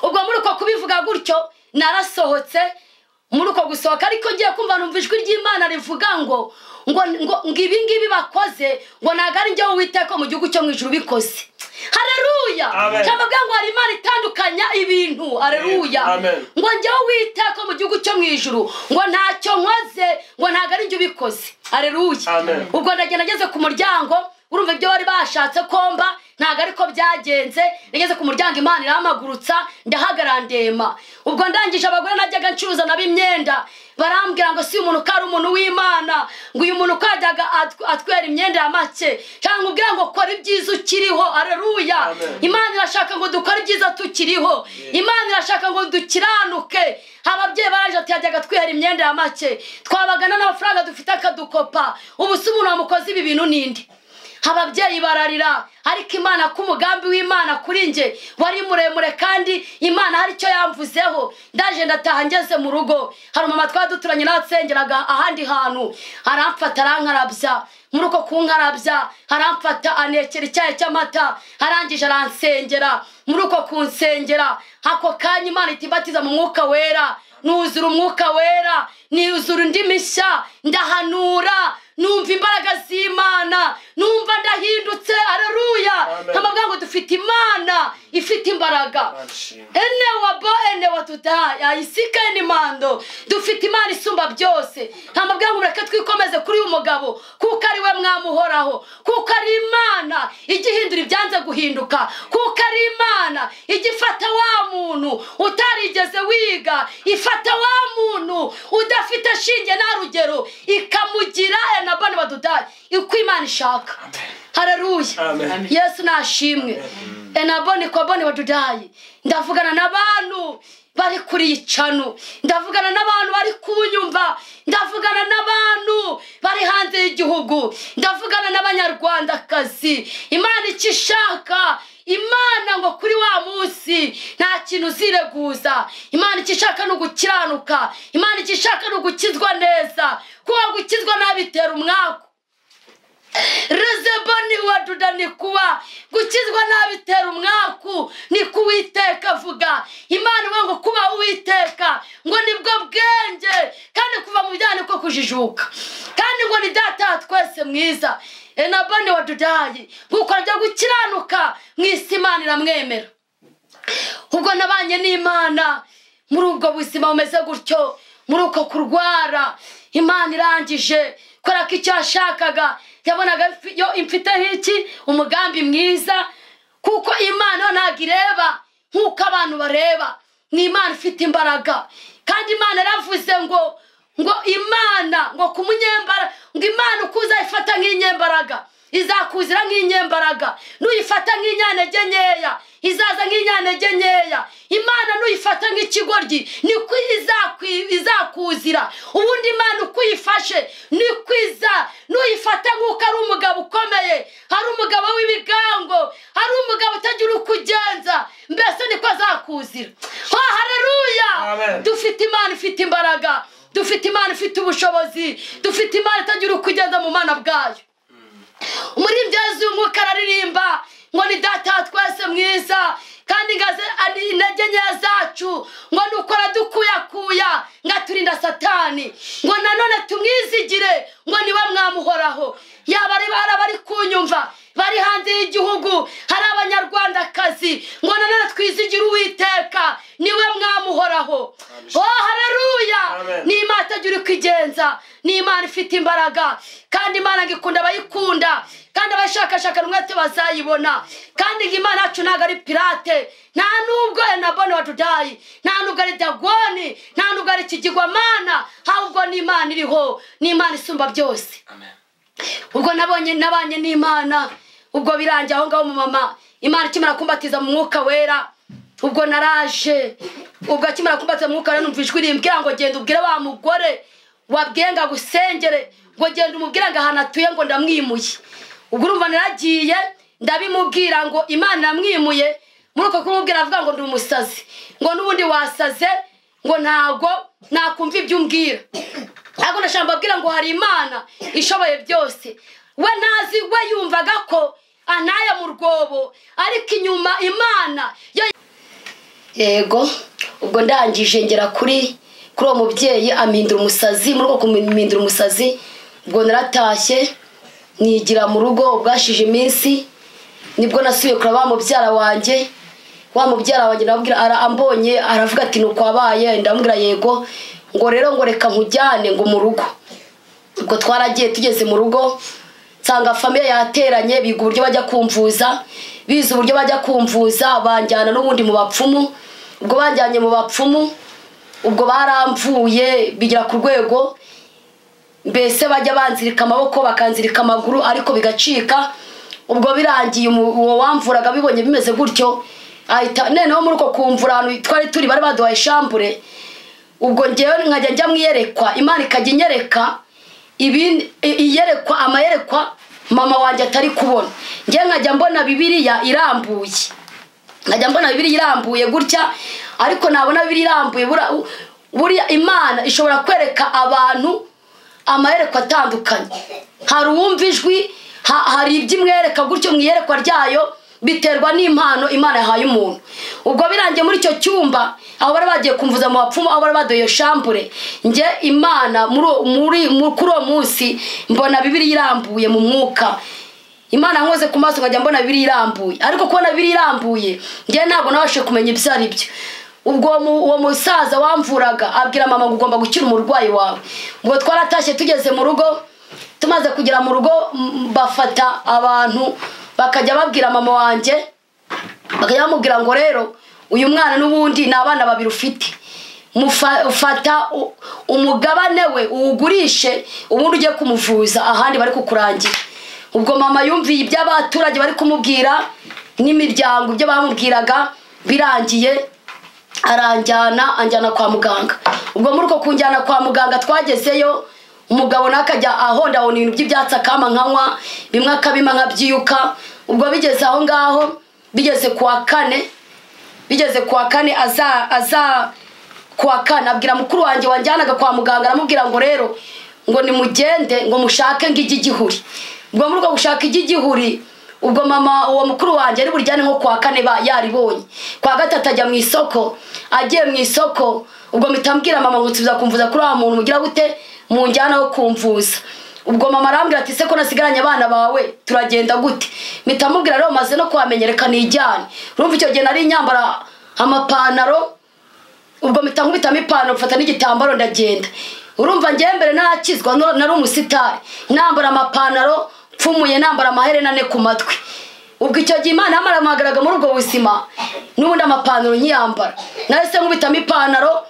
Ubwo muri uko kubivuga gutyo narasohotse. Muri uko gusohoka ariko ngiye kumva numva ijwi ry'Imana rivuga ngo ibi ngibi bakoze ngo ntago ari njye Uwiteka mu gihugu cyo mu ijuru bikoze, haleluya cyangwa ngo hari Imana itandukanya ibintu haleluya ngo njyewe witeka mu gihugu cyo mu ijuru ngo ntacyo nkoze ngo ntago ari njye ubikoze haleluya ubwo ndagenda ngeze ku muryango urumva ibyo bari bashatse komba ntago ariko byagenze nageze ku muryango Imana iramagurutsa ndahagarandema ubwo ndangije abagore najyaga ncuruza nabimyenda barambwira ngo si umuntu kari umuntu w'Imana ngo uyu muntu kajyaga atwera imyenda ya make cyangwa ubwira ngo kora ibyiza ukiriho haleluya Imana irashaka ngo dukore ibyiza tukiriho Imana irashaka ngo dukiranuke ababyeyi baraje atiyajyaga twera imyenda ya make twabagana n'amafaranga dufite akadukopa ubu si umuntu wamukoze ibi bintu nindi ababyeyi bararira ariko Imana k'umugambi w'Imana kuri nje wari muremure kandi Imana hari icyo yamvuzeho ndaje ndataha ngeze mu rugo hari umama twaduturanye n'atsengeraga ahandi hantu aramfata arankarabya muri uko kunkarabya aramfata anekera icyayi cy'amata arangije aransengera muri uko kunsengera ako kanya Imana itibatiza mu mwuka wera nuzura umwuka wera nuzura indi mishya ndahanura numva imbaraga z'Imana numva ndahindutse haleluya ntamabwa ngo dufite Imana ifite imbaraga ene wabo ene watutaya isikeni mando dufite Imana isumba byose ntamabwa ngo reka twikomeze kuri uyu mugabo kuko ari we mwamuhoraho kuko ari Imana igihindura ibyanze guhinduka kuko ari Imana igifata wa muntu utarigeze wiga ifata wa muntu udafite shinge na rugero ikamugira nabone badudari uko Imana ishaka haleluya Yesu nashimwe enabone kwa bone badudari ndavugana n'abantu bari kuri icano ndavugana n'abantu bari kunyumva ndavugana n'abantu bari hanze y'igihugu ndavugana n'abanyarwandakazi Imana ikishaka Imana ngo kuri wa munsi nta kintu zireguza Imana ikishaka no gukiranuka Imana ikishaka no gukizwa neza kuba gukizwa nabitera umwako rezeboni wadudani kuba gukizwa nabitera umwaku ni kuwiteka vuga Imana ngo kuba uwiteka ngo nibwo bwenge kandi kuva mu byane ko kujijuka kandi ngo ni data twese mwiza enabone wadudayi gukora byo gukiranuka mwisi Imana iramwemera ubwo nabanye n'Imana muri ubwo buzima bumeze gutyo muri uko kurwara Imana irangije kora ko icyo yashakaga yabonaga yo imfite iki umugambi mwiza kuko Imana ntago ireba nkuko abantu bareba ni Imana ifite imbaraga kandi Imana yaravuze ngo Imana ngo kumunyembara ngo Imana ukuza ifata nk'inyembaraga izakuzira nk'inyembaraga nuyifata nk'inyanege nkeya izaza nk'inyanege nkeya Imana nuyifata nk'ikigoryi niko izakuzira ubundi Imana ukuyifashe nikwiza nuyifata nk'uko ari umugabo ukomeye hari umugabo w'ibigango hari umugabo utagira ukugenza mbese niko azakuzira haleluya dufite Imana ifite imbaraga dufite Imana ifite ubushobozi dufite Imana itagira ukugenza mu mana bwayo muri byazi umwuka aririmba ngo ni data twese mwiza kandi ngaze intege nkeya zacu ngo dukora dukuyakuya ngaturinda satani ngo nanone tumwizigire ngo niwe mwamuhoraho yaba bari kunyumva bari hanze y'igihugu hari abanyarwandakazi ngo nanone twizigire uwiteka niwe mwamuhoraho haleluya ni Imana itagira kwigenza ni Imana ifite imbaraga kandi Imana ngikunda abayikunda kandi abashakashaka umwete bazayibona kandi Imana yacu ntago ari pirate nta nubwo enabone wadudayi nta nubwo ari dagoni nta nubwo ari ikigirwamana ahubwo ni Imana iriho ni Imana isumba byose ubwo nabanye n'Imana ubwo birangiye aho ngaho mu mama Imana ikimara kumbatiza mu mwuka wera ubwo naraje ubwo akimara kumbatiza mu mwuka wera numva ijwi rimbwira ngo genda ubwire wa mugore wabwenga gusengere ngo genda umubwire ngo ahantu atuye ngo ndamwimuye ubwo urumva naragiye ndabimubwira ngo Imana yamwimuye muri uko kumubwira avuga ngo ndi umusazi ngo n'ubundi wasaze ngo ntago nakumva ibyo umbwira ahubwo ndashaka mbabwira ngo hari Imana ishoboye byose we nazi we yumvaga ko anaya mu rwobo ariko inyuma Imana yego ubwo ndangije ngera kuri uwo mubyeyi amindura umusazi muri uko kumindura umusazi ubwo naratashye nigira mu rugo bwashije iminsi nibwo nasubiye kuraba mubyara wanjye nabwira ambonye aravuga ati nuko wabaye, ndamubwira yego, ngo rero ngo reka nkujyane ngo mu rugo. Ubwo twaragiye tugeze mu rugo nsanga famille yateranye biga uburyo bajya kumvuza, biza uburyo bajya kumvuza banjyana n'ubundi mu bapfumu. Ubwo banjyanye mu bapfumu, ubwo baramvuye bigira ku rwego mbese bajya banzirika amaboko bakanzirika amaguru ariko bigacika. Ubwo birangiye uwo wamvuraga bibonye bimeze gutyo ahita noneho muri uko kumvura ahantu twari turi bari baduhaye shambure. Ubwo ngewe nkajya njya mwiyerekwa, Imana ikajya inyereka iyerekwa amayerekwa mama wanjye atari kubona. Ngewe nkajya mbona Bibiliya irambuye, gutya, ariko nabona Bibiliya irambuye buriya Imana ishobora kwereka abantu amayerekwa atandukanye. Hari uwumva ijwi, hari iby'imwereka gutyo mwiyerekwa ryayo, biterwa n'impano Imana yahaye umuntu. Ubwo birangiye muri icyo cyumba aho bari bagiye kumvuza mu bapfumu, aho bari badoye shambure, nge Imana kuri uwo munsi mbona Bibiliya irambuye mu mwuka. Imana nkoze ku maso nkajya mbona Bibiliya irambuye, ariko kubona Bibiliya irambuye nge ntabwo nabashe kumenya ibyo ari byo. Ubwo uwo musaza wamvuraga abwira mama ngo ugomba gukira umurwayi wawe. Ubwo twaratashye tugeze mu rugo, tumaze kugera mu rugo bafata abantu bakajya babwira mama wanjye, bakajya bamubwira ngo rero uyu mwana n'ubundi ni abana babiri ufite, ufata umugabane we uwugurishe ubundi ujye kumuvuza ahandi bari kukurangira. Ubwo mama yumviye iby'abaturage bari kumubwira n'imiryango ibyo bamubwiraga, birangiye anjyana kwa muganga. Ubwo muri uko kunjyana kwa muganga twagezeyo, umugabo nakajya ahondahona ibintu by'ibyatsi akama nkanywa, bimwe akabima nkabyiyuka. Ubwo bigeze aho ngaho, bigeze kuwa kane aza kuwa kane abwira mukuru wanjye wanjyanaga kwa muganga, aramubwira ngo rero ngo nimugende ngo mushake ng'igihuri. Ubwo muri uko gushaka igihuri, ubwo mama uwo mukuru wanjye ari burijyane nko kwa kane yaribonye, kwa gatatu ajya mu isoko. Agiye mu isoko ubwo mitambwira mama ngo nsubiza kumvuza kuri wa muntu mugira gute munjyana wo kumvuza. Ubwo mama arambwira ati se ko nasigaranye abana bawe turagenda gute? Mitamubwira rero maze no kwamenyereka nijyane. Urumva icyo gihe nari nyambara amapantaro, ubwo mitankubitamo ipantaro mfata n'igitambaro ndagenda. Urumva ngiye mbere narakizwa nari umusitari, nambara amapantaro pfumuye, nambara amaherena ne ku matwi. Ubwo icyo gihe Imana yamaramagaraga muri ubwo buzima, n'ubundi amapantaro nkiyambara. Nahise nkubitamo ipantaro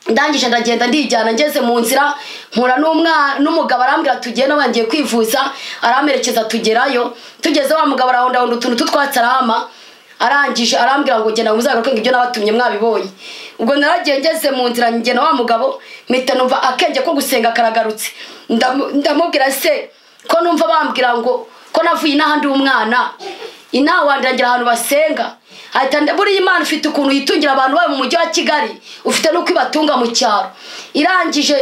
ndangije ndagenda ndijyana. Ngeze mu nzira mpura n'umugabo arambwira tugiye no bangiye kwivuza, aramerekeza tugerayo. Tugeze wa mugabo arahondahonda utuntu tutwatsi arama, arangije arambwira ngo genda muzagaruke ibyo nabatumye mwabibonye. Ubwo naragiye ngeze mu nzira ngena wa mugabo mpita numva akenge ko gusenga karagarutse. Ndamubwira se ko numva bambwira ngo ko navuye n'ahandi umwana inaha wandangira ahantu basenga. Ahita buri Imana ufite ukuntu yitungira abantu bawe mu mujyi wa Kigali, ufite no kwibatunga mu cyaro. Irangije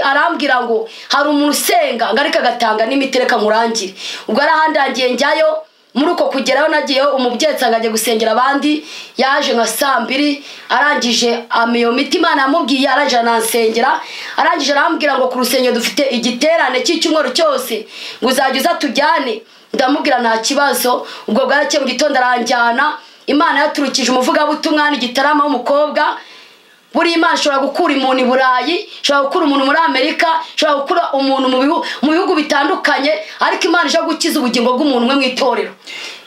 arambwira ngo hari umuntu usenga ngo ariko agatanga n'imitereka murangire. Ubwo arahandangiye njyayo, muri uko kugeraho nagiyeho umubyeyi nsanga gusengera abandi, yaje nka 2:00. Arangije amiyo miti Imana yamubwiye, arangije nansengera. Arangije arambwira ngo ku rusengero dufite igiterane cy'icyumweru cyose ngo uzajya uza tujyane. Ndamubwira nta kibazo. Ubwo bwarakeye mu gitondo aranjyana. Imana yaturukije umuvugabutumwa n'Igitarama w'umukobwa. Buri Imana ishobora gukura umuntu i Burayi, ishobora gukura umuntu muri Amerika, ishobora gukura umuntu mu bihugu bitandukanye, ariko Imana ije gukiza ubugingo bw'umuntu umwe mu itorero.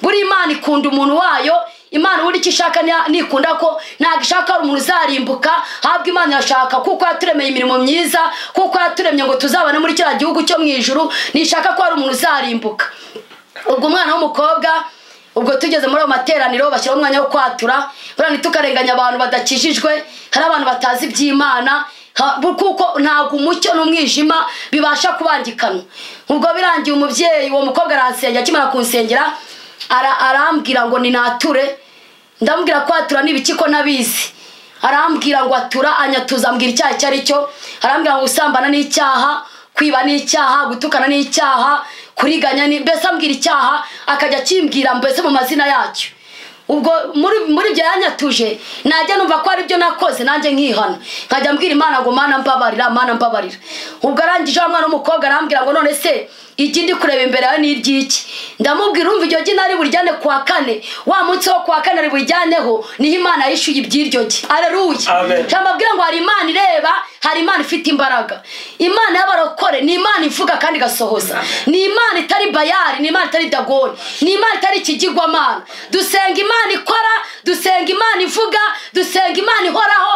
Buri Imana ikunda umuntu wayo. Imana buri kishaka nikunda ko ntago ishaka umuntu uzarimbuka, habwa Imana yashaka kuko yaturemeye imirimo myiza, kuko yaturemye ngo tuzabana muri kira gihugu cyo mu ijuru, nishaka ko ari umuntu uzarimbuka. Ubwo umwana w'umukobwa, ubwo tugeze muri materaniro bashyiraho umwanya wo kwatura, burani tukarenganya abantu badakijijwe, hari abantu batazi iby'Imana, kuko ntago umucyo n'umwijima bibasha kubangikana. Ubwo birangiye umubyeyi uwo mukobwa aransengera, akimara kunsengera arambwira ngo ninature. Ndamubwira ko atura n'ibiki ko nabizi. Arambwira ngo atura, anyatuza ambwira icyaha icyo ari cyo. Arambwira ngo usambana n'icyaha, kwiba n'icyaha, gutukana n'icyaha, kuriganya ni mbese ambwira icyaha, akajya kimbwira mbese mu mazina yacyo. ubwo muri ibyo yanyatuje najya numva ko ari byo nakoze nanjye nkihana nkajya mbwira Imana ngo Mana mbabarira ubwo arangije wa mwana w'umukobwa arambwira ngo none se igi ndi kureba imbere yawe ni iry'iki ndamubwira umva iryo gi nari burijyane kuwa kane wa munsi wo kuwa kane ari burijyaneho niho Imana yishuye iby'iryo gi aleluya cyambabwira ngo hari Imana ireba hari Imana ifite imbaraga Imana y'abarokore ni Imana ivuga kandi igasohoza ni Imana itari Bayali ni Imana itari Dagoni ni Imana itari ikigirwamana dusenga Imana ikora dusenga Imana ivuga dusenga Imana ihoraho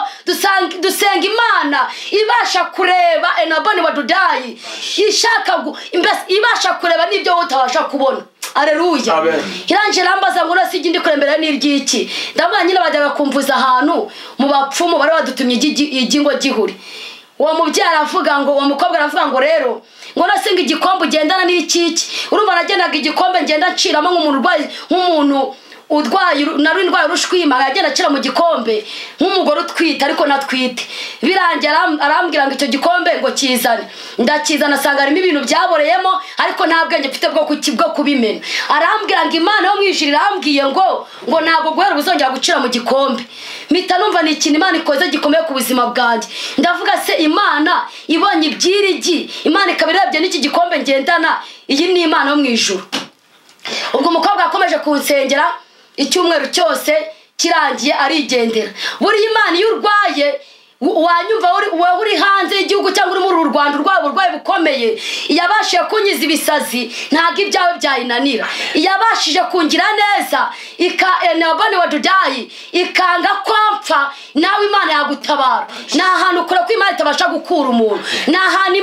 dusenga Imana ibasha kureba enaboni wadudayi ishaka ibasha kureba n'ibyo utabasha kubona aleluya iranje rambaza ngo nasigi ndi kurembera n'iryiki ndamwa nyine bajyaga kumvuza ahantu mu bapfumu bari badutumye igingo gihuri uwo mubyara avuga ngo uwo mukobwa aravuga ngo rero ngo nasinga igikombe ugendana n'ikiki urumva nagendaga igikombe ngenda nciramo nk'umuntu udwaye nari ndwaye urushwima yagenda acira mu gikombe nk'umugore utwite ariko natwite birangira arambwira ngo icyo gikombe ngo kizane ndakizana asanga harimo ibintu byaboreyemo ariko nta bwenge mfite bwo kubimena arambwira ngo Imana yo mwijiri irambwiye ngo ntabwo guhera ubuzongera gucira mu gikombe mpita numva ni ikintu Imana ikoze gikomeye ku buzima bwanjye ndavuga se Imana ibonye ibyirigi Imana ikabirebye n'iki gikombe ngendana iyi ni Imana yo mwijuru ubwo umukobwa yakomeje kunsengera icyumweru cyose kirangiye arigendera buri Imana iyo urwaye wanyumva uri hanze y'igihugu cyangwa uri muri Rwanda urwaye bukomeye yabashije kunyiza ibisazi ntago ibyawe byayinanira yabashije kungira neza enaboni wadudayi ikanga kwapfa nawe Imana yagutabara nta hantu kure ko Imana itabasha gukura umuntu nta hantu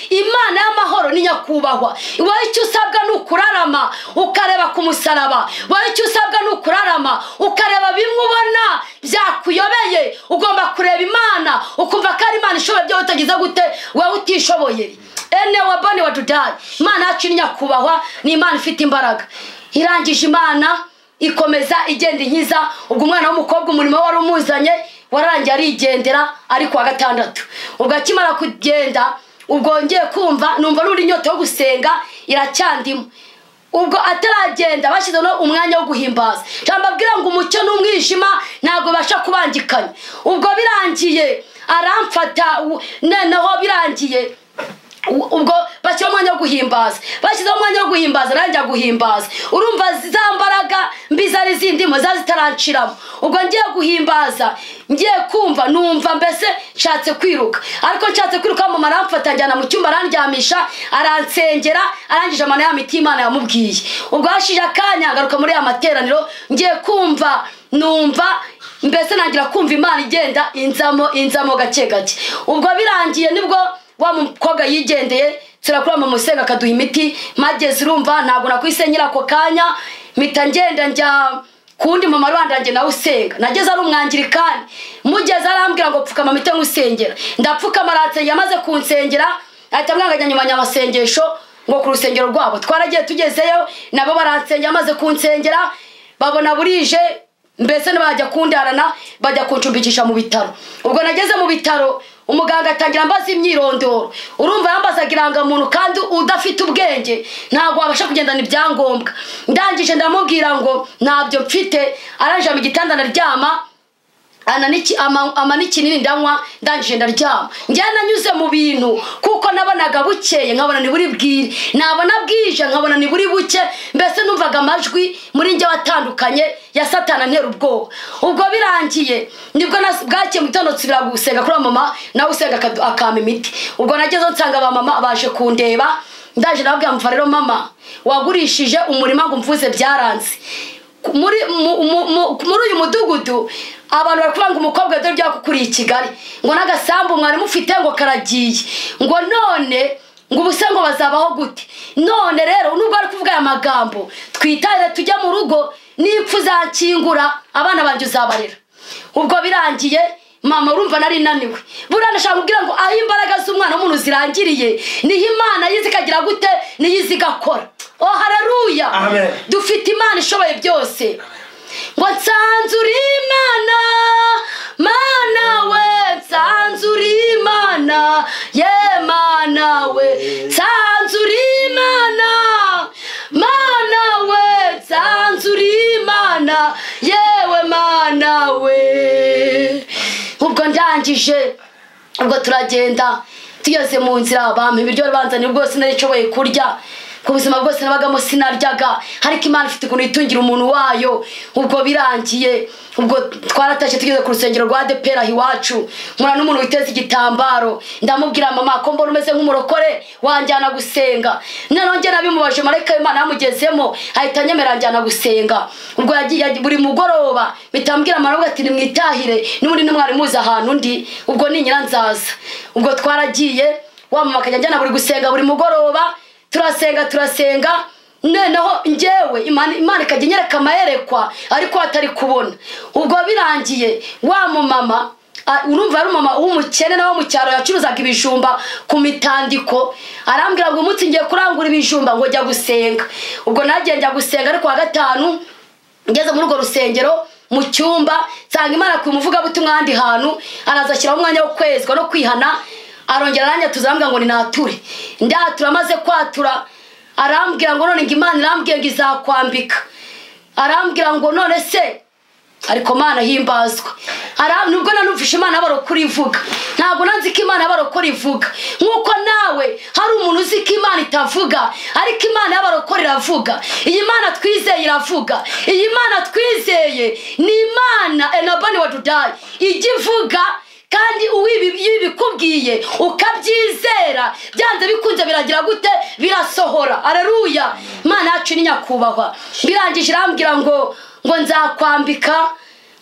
Imana y'amahoro ni nyakubahwa wowe icyo usabwa ni ukurarama ukareba ku musaraba wowe icyo usabwa ni ukurarama ukareba bimwe ubona byakuyobeye ugomba kureba Imana ukumva ko ari Imana ishoboye byo utagize gute wowe utishoboye enaboni wadudayi Imana yacu ni nyakubahwa ni Imana ifite imbaraga irangije Imana ikomeza igenda inkiza ubwo umwana w'umukobwa umurimo wari umuzanye warangiye arigendera ari kuwa gatandatu ubwo akimara kugenda ubwo ngiye kumva numva n'uri inyota yo gusenga iracyandimo ubwo ataragenda bashyize no umwanya wo guhimbaza cyambabwira ngo umucyo n'umwijima ntabwo basha kubangikanya ubwo birangiye aramfata noneho birangiye ubwo bashyira umwanya wo guhimbaza bashyizeho umwanya wo guhimbaza arangiye guhimbaza urumva za mbaraga mbi zari zindimo zitaranshiramo ubwo ngiye guhimbaza ngiye kumva numva mbese nshatse kwiruka ariko nshatse kwiruka mu maramfata njyana mu cyumba arandyamisha aransengera arangije amana ya miti Imana yamubwiye ubwo hashije akanya ngaruka muri ya materaniro ngiye kumva numva mbese nangira kumva Imana igenda inzamo gake gake ubwo birangiye nibwo wa mukobwa yigendeye turakura mu musenga akaduha imiti mageze urumva ntabwo nakwisenyera ako kanya mpita ngenda njya kundi mu marwanda njye nawe usenga nageze ari umwangirikani mugeze arambwira ngo pfukama mite ngusengera ndapfukama aransengera amaze kunsengera ahita mwanganya nyuma y'amasengesho ngo ku rusengero rwabo twaragiye tugezeyo nabo baransengera amaze kunsengera babona burije mbese nabajya kundarana bajya kuncumbikisha mu bitaro ubwo nageze mu bitaro umuganga atangira ambaza imyirondoro urumva yambazaga irangamuntu kandi udafite ubwenge ntabwo wabasha kugendana ibyangombwa ndangije ndamubwira ngo ntabyo mfite aranje mu gitanda naryama amanikinini ndanywa ndangije ndaryama njyana nanyuze mu bintu kuko nabonaga bukeye nkabona ni buri bwire nabona bwije nkabona ni buri buke mbese numvaga amajwi muri njye watandukanye ya Satana ntera ubwoba ubwo birangiye nibwo bwakiye mu gitondo nsubira gusenga kuri mama nawe usenga akama imiti ubwo nageze nsanga ba mama baje kundeba ndaje nababwira mva rero mama wagurishije umurima ngo mvuze byaranze muri uyu mudugudu abantu barakuvuga ngo umukobwa dore byakukuriye i Kigali ngo n'agasambu mwari mufite ngo karagiye ngo none ngo ubuse ngo bazabaho gute none rero nubwo ari kuvuga aya magambo twitahire tujya mu rugo n'ipfu zakingura abana banjye uzabarera ubwo birangiye mama urumva nari naniwe buriya ndashaka kubwira ngo aho imbaraga z'umwana w'umuntu zirangiriye niho Imana yizi ikagira gute niyizi igakora oh haleluya dufite Imana ishoboye byose ngo nsanzura Imana Mana we nsanzura Imana ye Mana we nsanzura Imana Mana we nsanzura Imana birangije ubwo turagenda tugeze mu nzira bampa ibiryo banzanira bwose narishoboye kurya ku buzima bwose nabagamo sinaryaga ariko Imana ifite ukuntu itungira umuntu wayo ubwo birangiye ubwo twaratashe tugeze ku rusengero rwa ADPR iwacu mura n'umuntu witeze igitambaro ndamubwira mama ko mbona umeze nk'umurokore wanjyana gusenga none nabimubaje marayika w'Imana yamugezemo ahita anyemera njyana gusenga ubwo yagiye buri mugoroba bitambwira mama ati nimwitahire n'ubundi n'umwari muza ahantu ndi ubwo ni nyiranzaza ubwo twaragiye wa mama akajya njyana buri gusenga buri mugoroba turasenga noneho njyewe Imana ikajya inyereka amayerekwa ariko atari kubona ubwo birangiye wa mumama urumva ari umama w'umukene nawe mu cyaro yacuruzaga ibijumba ku mitandiko arambwira ngo umunsi ngiye kurangura ibijumba ngo jya gusenga ubwo nagiye njya gusenga ariko wa gatanu ngeze muri urwo rusengero mu cyumba nsanga Imana kumuvuga butumwa handi hantu arazashyiraho umwanya wo kwezwa no kwihana arongera aranya tuzambwira ngo ni nature ndatura maze kwatura arambwira ngo none Imana irambwiye ngo izakwambika arambwira ngo none se ariko Mana himbazwa nubwo nanumvishe Imana barokora ivuga ntabwo nanzi ko Imana barokora ivuga nkuko nawe hari umuntu uzi ko Imana itavuga ariko Imana y'abarokora iravuga iyi Mana twizeye iravuga iyi Mana twizeye ni Imana enabani wa Judai ijya ivuga kandi bikubwiye ukabyizera byanze bikunze biragira gute birasohora aleluya Imana yacu ni nyakubahwa birangije irambwira ngo nzakwambika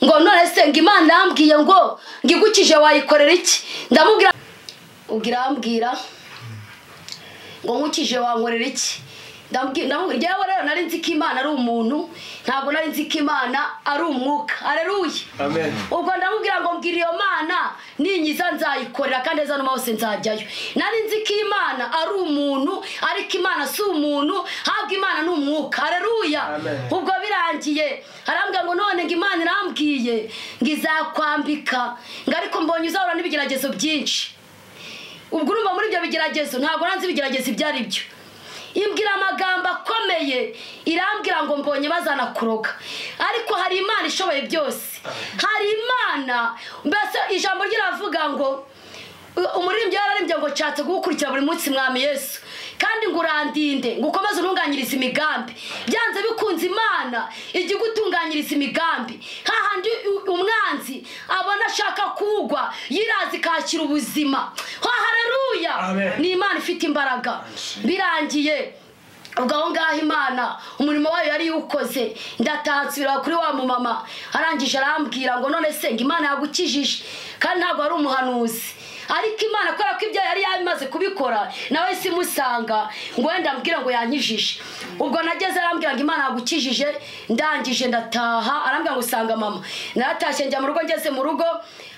ngo none se ngo Imana yambwiye ngo ngigukije wayikorera iki ndamubwira ubwirambwira ngo nkukije wankorera iki ndamubwira yewe rero nari nzi ko Imana ari umuntu ntabwo nari nzi ko Imana ari umwuka aleluya amen ubwo ndamubwira ngo mbwira iyo Mana ninyiza nzayikorera kandi ejo no hose nzajyayo nari nzi ko Imana ari umuntu ariko Imana si umuntu ahubwo Imana ni umwuka aleluya ubwo birangiye arambwira ngo none ngo Imana irambwiye ngo izakwambika ngo ariko mbonye uzahura n'ibigeragezo byinshi ubwo urumva muri ibyo bigeragezo ntabwo nanzi ibigeragezo ibyo ari byo imbwira amagambo akomeye irambwira ngo mbonye bazana kuroga ariko hari Imana ishoboye byose hari Imana mbese ijambo ryiravuga ngo umuririmbyi yararimbye ngo nshatse gukurikira buri munsi mwami Yesu kandi ngo urandinde ngo ukomeze urunganyirize imigambi byanze bikunze Imana ijya gutunganyiriza imigambi hahandi umwanzi abona ashaka kugwa yirazi kakira ubuzima haleluya ni Imana ifite imbaraga birangiye ubwo aho ngaho Imana umurimo wayo yari yukoze ndatansubira kuri wa mumama arangije arambwira ngo none se ngo Imana yagukijije kandi ntabwo ari umuhanuzi ariko Imana kubera ko ibyo yari yamaze kubikora nawe simusanga ngo wenda ambwira ngo yankijije ubwo nageze arambwira ngo Imana yagukijije ndangije ndataha arambwira ngo usanga mama naratashye njya mu rugo ngeze mu rugo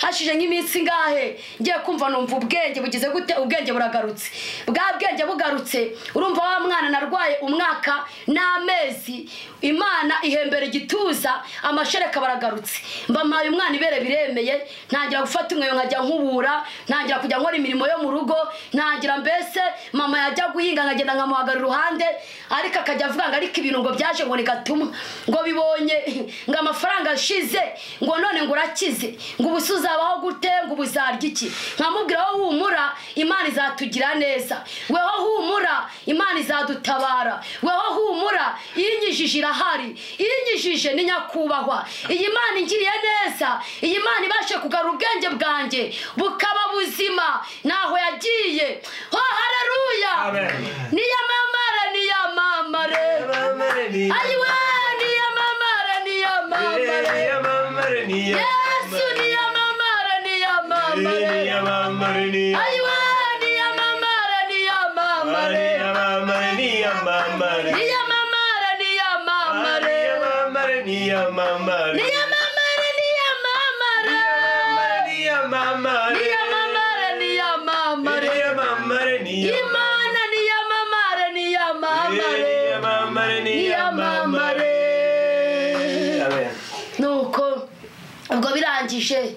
hashije nk'iminsi ngahe ngiye kumva numva ubwenge bugize gute ubwenge buragarutse bwa bwenge bugarutse urumva wa mwana narwaye umwaka n'amezi Imana ihembera igituza amashereka baragarutse mbamaye umwana ibere biremeye ntangira gufata umweyo nkajya nkubura ntangira kujya nkora imirimo yo mu rugo ntangira mbese mama yajya guhinga nkagenda nkamuhagarara iruhande ariko akajya avuga ngo ariko ibintu ngo byaje ngo nigatuma ngo bibonye ngo amafaranga ashize ngo none ngo urakize ngo ubusuza abaho gute ngo ubuzarya iki nkamubwira aho humura Imana izatugira neza weho humura Imana izadutabara weho humura iyinyijije irahari iyinyijije ni nyakubahwa iyi Imana ingiriye neza iyi Imana ibashe kugarura ubwenge bwanjye bukaba buzima naho yagiye haleluya niyamamare ayiwe niyamamare Yesu niyamamare ayiwe nuko ubwo birangije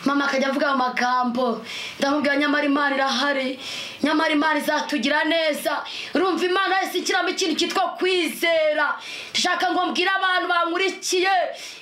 mama akajya avuga amagambo ndamubwira nyamara Imana irahari nyamara imana izatugira neza. Urumva imana yose ikiramo ikintu cyitwa kwizera. Ndashaka ngo mbwire abantu bankurikiye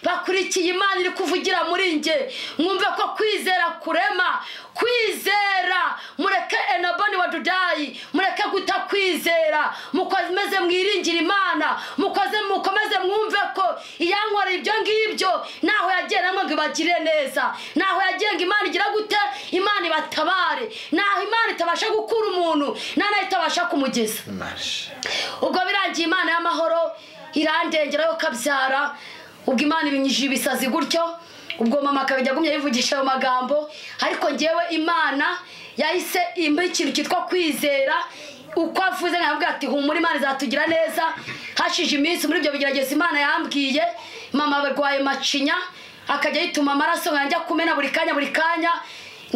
bakurikiye imana iri kuvugira muri nge, mwumve ko kwizera kurema. Kwizera mureke enabani wa dudayi, mureke guta kwizera, mukomeze mwiringira imana, mukomeze mwumve ko iyankora ibyo ngibyo naho yagiye namwe ngo ibagire neza, naho yagiye ngo imana igira gute, imana ibatabare, naho imana itabasha gukura umuntu naho itabasha kumugeza. Ubwo birangiye imana y'amahoro irandengera yo kabyara. Ubwo imana ibinyijije ibisazi gutyo, ubwo mama akabijya agumye yivugisha ayo magambo, ariko ngewe imana yahise impa ikintu cyitwa kwizera. Uko avuze nkavuga ati humura imana izatugira neza. Hashije iminsi muri ibyo bigerageza imana yambwiye mama barwaye macinya, akajya yituma amaraso nkajya kumena buri kanya,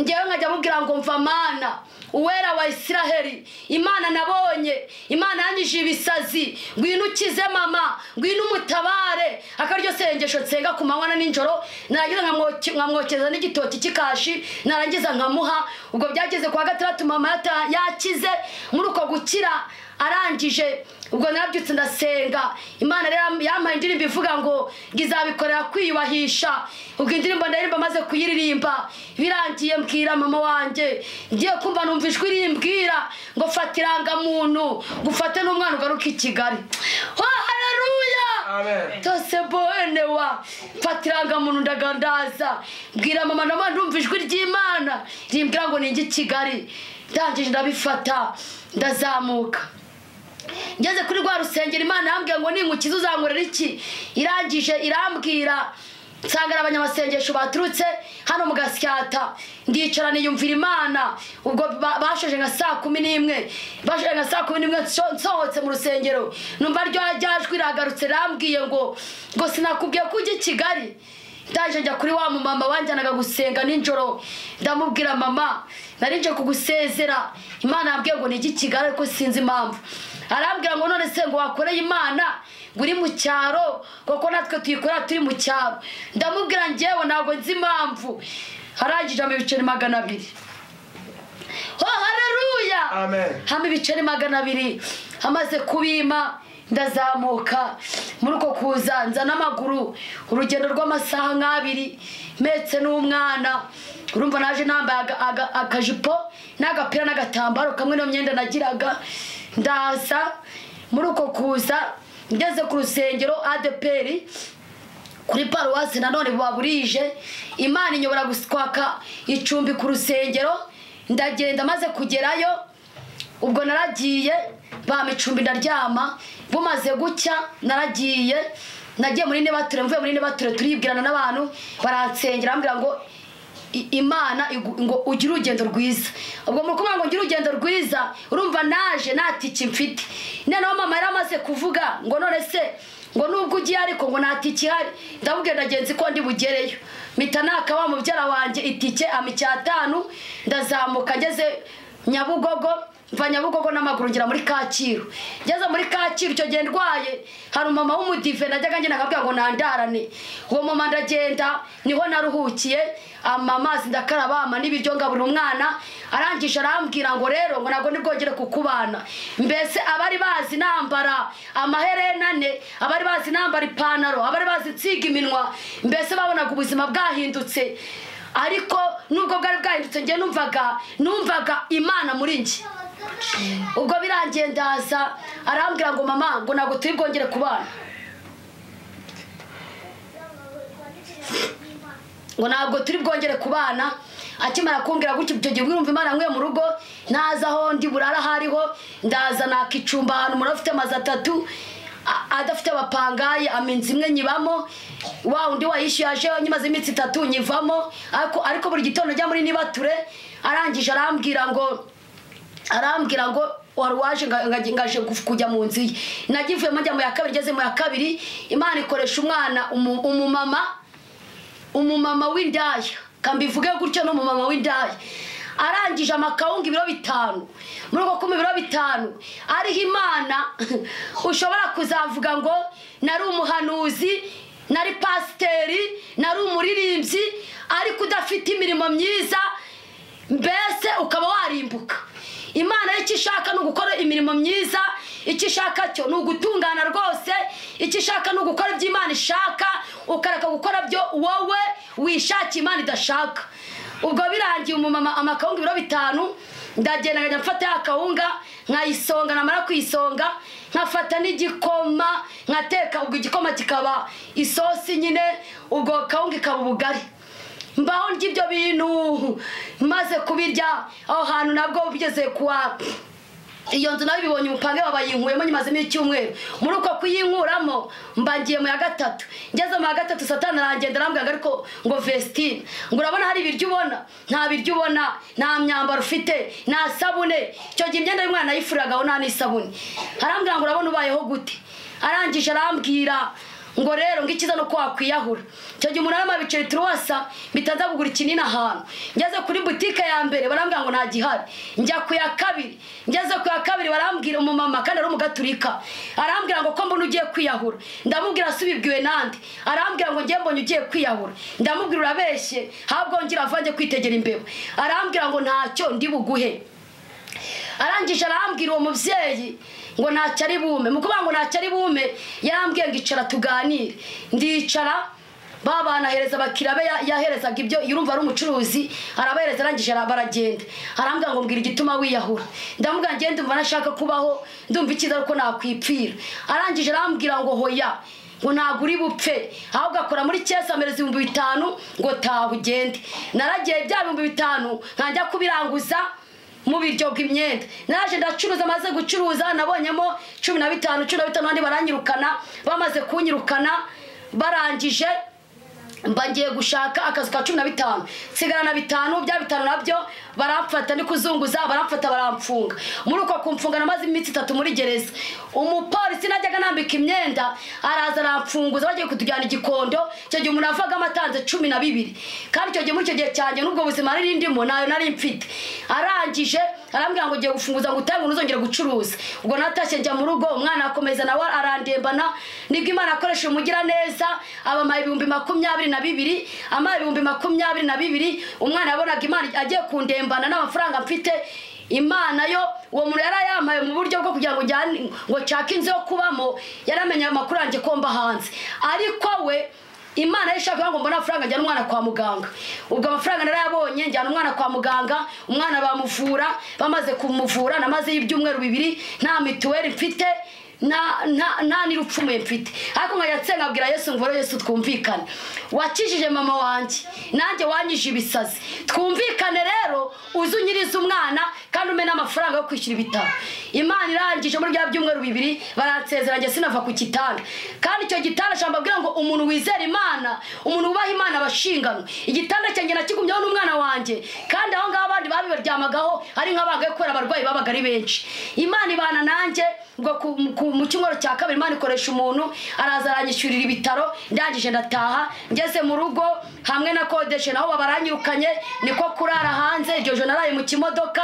ngewe nkajya mubwira ngo mva mana uwera wa Isiraheli, imana nabonye, imana yanyije ibisazi, ngwino ukize mama, ngwino umutabare. Akaryo sengesho nsenga ku manywa na nijoro, narangiza nkamwokeza n'igitoki cy'ikashi, narangiza nkamuha. Ubwo byageze kwa gatandatu mama yakize. Muri uko gukira arangije, ubwo narabyutse ndasenga. Imana rero yampaye indirimbo ivuga ngo ngizabikorera kwiyubahisha. Ubwo indirimbo ndaririmba maze kuyiririmba, birangiye mbwira mama wanjye, ngiye kumva numva ijwi rimbwira ngo fata irangamuntu, gufate n'umwana ugaruka i Kigali. Haleluya, amen. Tose bone wa fata irangamuntu ndagandaza, mbwira mama nama ndumva ijwi ry'Imana rimbwira ngo ninjye i Kigali. Ndangije ndabifata ndazamuka. Ngeze kuri rwa rusengero imana yambwiye ngo ninkukiza uzankorera iki. Irangije irambwira nsangara abanyamasengesho baturutse hano mu Gasyata, ndicara niyumvira imana. Ubwo bashoje nka saa 11 nsohotse mu rusengero, numva ryajwi ragarutse rambwiye ngo sinakubwiye ko ujya i Kigali. Ndaje njya kuri wa mama wanjyanaga gusenga nijoro, ndamubwira mama narinje kugusezera, imana yambwiye ngo nijye i Kigali ariko sinzi impamvu. Arambwira ngo none se ngo wakoreye imana uri mu cyaro, kuko natwe tuyikora turi mu cyaro. Ndamubwira ngewe ntabwo nzi impamvu. Arangije mu biceri 200. Haleluya, amen. Hama ibiceri 200 hamaze kubima, ndazamuka. Muri uko kuza nza n'amaguru, urugendo rw'amasaha 2 metse n'umwana. Urumva naje nambaye akajipo n'agapira n'agatambaro kamwe no myenda nagiraga. Ndaza muri uko kuza ngeze ku rusengero ADPR kuri paruwasi nanone baburije, imana inyobora guswaka icumbi ku rusengero. Ndagenda maze kugerayo, ubwo naragiye bama icumbi ndaryama. Bumaze gucya naragiye, nagiye muri Nebature, mvuye muri Nebature turibwirana n'abantu baransengera ambwira ngo imana ngo ugira urugendo rwiza. Ubwo muri kumwe ngo ngira urugendo rwiza, urumva naje natiki mfite. Noneho mama yaramaze kuvuga ngo none se ngo nubwo ugiye ariko ngo natiki hari. Ndamubwira ndagenzi ko ndi bugereyo. Mita nakawa mubyara wanje itike amicyatanu, ndazamuka ngeze Nyabugogo. Mva Nyabugogo n'amaguru ngira muri Kacyiru. Ngeze muri Kacyiru cyo gihe ndwaye, hari mama w'umudive najyaga ngenda akabwira ngo nandarane. Uwo mama ndagenda niho naruhukiye, amazi ndakaraba n'ibiryo ngabura umwana. Arangije arambwira ngo rero ngo nago nibwongere kukubana. Mbese abari bazi nambara amaherena ne, abari bazi nambara ipantaro, abari bazi nsiga iminwa, mbese babonaga ubuzima bwahindutse. Ariko nubwo bwari bwahindutse ngiye numvaga imana muri nje. Ubwo birangiye ndaza arambwira ngo mama ngo nago turi bwongere kubana, ngo ntabwo turi bwongere kubana. Akimara kumbwira gutyo icyo gihe urumva imana nkwiye mu rugo, naza aho ndi burara hariho, ndaza nakicumba ahantu umuntu afite amazi 3 adafite abapangayi, aminzi imwe nyibamo. Wa undi wayishyuye aje nyimaze iminsi 3 nyivamo, ariko buri gitondo njya muri Nebature. Arangije arambwira ngo waje ngaje kujya mu nzu ye. Nagivuyemo njya mu ya 2, ngeze mu ya 2 imana ikoresha umwana umumama w'indaya, kambivuge gutyo no umumama w'indaya. Arangije amakawunga ibiro 5, muri uko 10 ibiro 5 ariho imana ushobora kuzavuga ngo nari umuhanuzi, nari pasiteri, nari umuririmbyi, ariko udafite imirimo myiza, mbese ukaba warimbuka. imana icyo ishaka ni ugukora imirimo myiza, icyo ishaka cyo ni ugutungana rwose, icyo ishaka ni ugukora ibyo imana ishaka, ukareka gukora byo wowe wishakiye imana idashaka. ubwo birangiye umumama amakawunga ibiro 5 ndagenda nkajya mfata ya kawunga nkayisonga, namara kuyisonga nkafata n'igikoma nkateka, ubwo igikoma kikaba isosi nyine, ubwo kawunga ikaba ubugari. Mbaho ndibyo bintu maze kubirya aho hantu nabwo bigeze kuwa iyo nzu nayo bibonye umupange babayinkuyemo nyimazemo icyumweru. Muri uko kuyinkuramo mbangiye mu ya 3, ngeze mu ya 3 Satani arangenda arambwira ariko ngo Vestine ngo urabona hari ibiryo ubona, nta biryo ubona, nta myambaro ufite, nta sabune. Icyo gihe imyenda y'umwana yifuragaho nta n'isabune. Arambwira ngo urabona ubayeho gute? Arangije arambwira ngo rero ngikiza no kwakwiyahura. Cyo gihe umuntu arama biceri turuwasa bitanza kugura ikinini ahantu. Ngeze kuri boutique ya mbere barambwira ngo nta gihari. Njya ku ya kabiri, ngeze ku ya kabiri barambwira umumama kandi ari umugaturika, arambwira ngo ko mbona ugiye kwiyahura. Ndamubwira subibwiwe nande, arambwira ngo ngiye mbonye ugiye kwiyahura. Ndamubwira urabeshye, habwo ngira avange kwitegera imbeba. Arambwira ngo ntacyo ndi buguhe. Arangije arambwira uwo muvyeyi ngo ntacyo ari bume, mukuvuga ngo ntacyo ari bume, yarambwiye ngo icara tuganire. Ndicara, babana hereza bakirabe yaherezaga ibyo, yurumva ari umucuruzi arabahereza. Arangije baragenda, arambwira ngo mbwira igituma wiyahura. Ndamubwira ngende umva nashaka kubaho, ndumva ikiza ariko nakwipfira. Arangije arambwira ngo hoya, ngo ntabwo uri bupfe, ahubwo akora muri cyesa amereza 5,000 ngo taha ugende. Naragiye bya 5,000 nkajya kubiranguza mu biryo bw'imyenda. Naje ndacuruza, maze gucuruza nabonyemo 15 abandi baranyirukana. Bamaze kunyirukana barangije mbangiye gushaka akazi ka 15, sigara na 5, bya 5 nabyo baramfata ndi kuzunguza, baramfata baramfunga. Muri uko kumfunga namaze iminsi 3 muri gereza. Umupolisi najyaga nambika imyenda araza aramfunguza, bagiye kutujyana igikondo. Cyo gihe umuntu avaga amatanze 12, kandi cyo gihe muri cyo gihe cyanjye nubwo buzima ari ndimo nayo nari mfite. Arangije arambwira ngo ugiye gufunguza ngo utange unuzongera gucuruza. Ubwo natashye njya mu rugo, umwana akomeza nawe arandembana. Nibwo Imana akoresha umugira neza, abamaye 22,000, amaye 22,000. Umwana yabonaga Imana agiye kundembana n'amafaranga mfite. Imana yo uwo muntu yarayamaye mu buryo bwo kugira ngo njyane ngo caka inzo yo kubamo, yaramenye amakuru anje komba hanze. Ariko we Imana yashaka ngo mbona amafaranga njyana umwana kwa muganga. Ubwo amafaranga narayabonye njyana umwana kwa muganga, umwana bamuvura. Bamaze kumuvura namaze y'ibyumweru 2 nta mituweli mfite, nta nirupfumuye mfite. Ariko nkayatsenga abwira Yesu ngo Yesu twumvikane, wakijije mama wanje nanjye wanyije ibisazi, twumvikane rero uzunyiriza umwana kandi umena amafaranga yo kwishyura ibitaro. Imana irangije muri bya byumweru 2 baransezeranye sinava ku kitanda. Kandi icyo gitanda shambabwira ngo umuntu wizera Imana, umuntu ubaha Imana abashingano. Igitanda cyanjye nakigumyeho n'umwana wanje, kandi aho ngaho abandi babibaryamagaho ari nk'abangaye kwera abarwayi babaga ari benshi. Imana ibana nanjye ubwo mu cyumweru cya 2 Imana ikoresha umuntu araza aranyishyurira ibitaro. Ndangije ndataha, ngeze mu rugo hamwe na kodeshe naho babaranyirukanye, niko kurara hanze. Iryo joro naraye mu kimodoka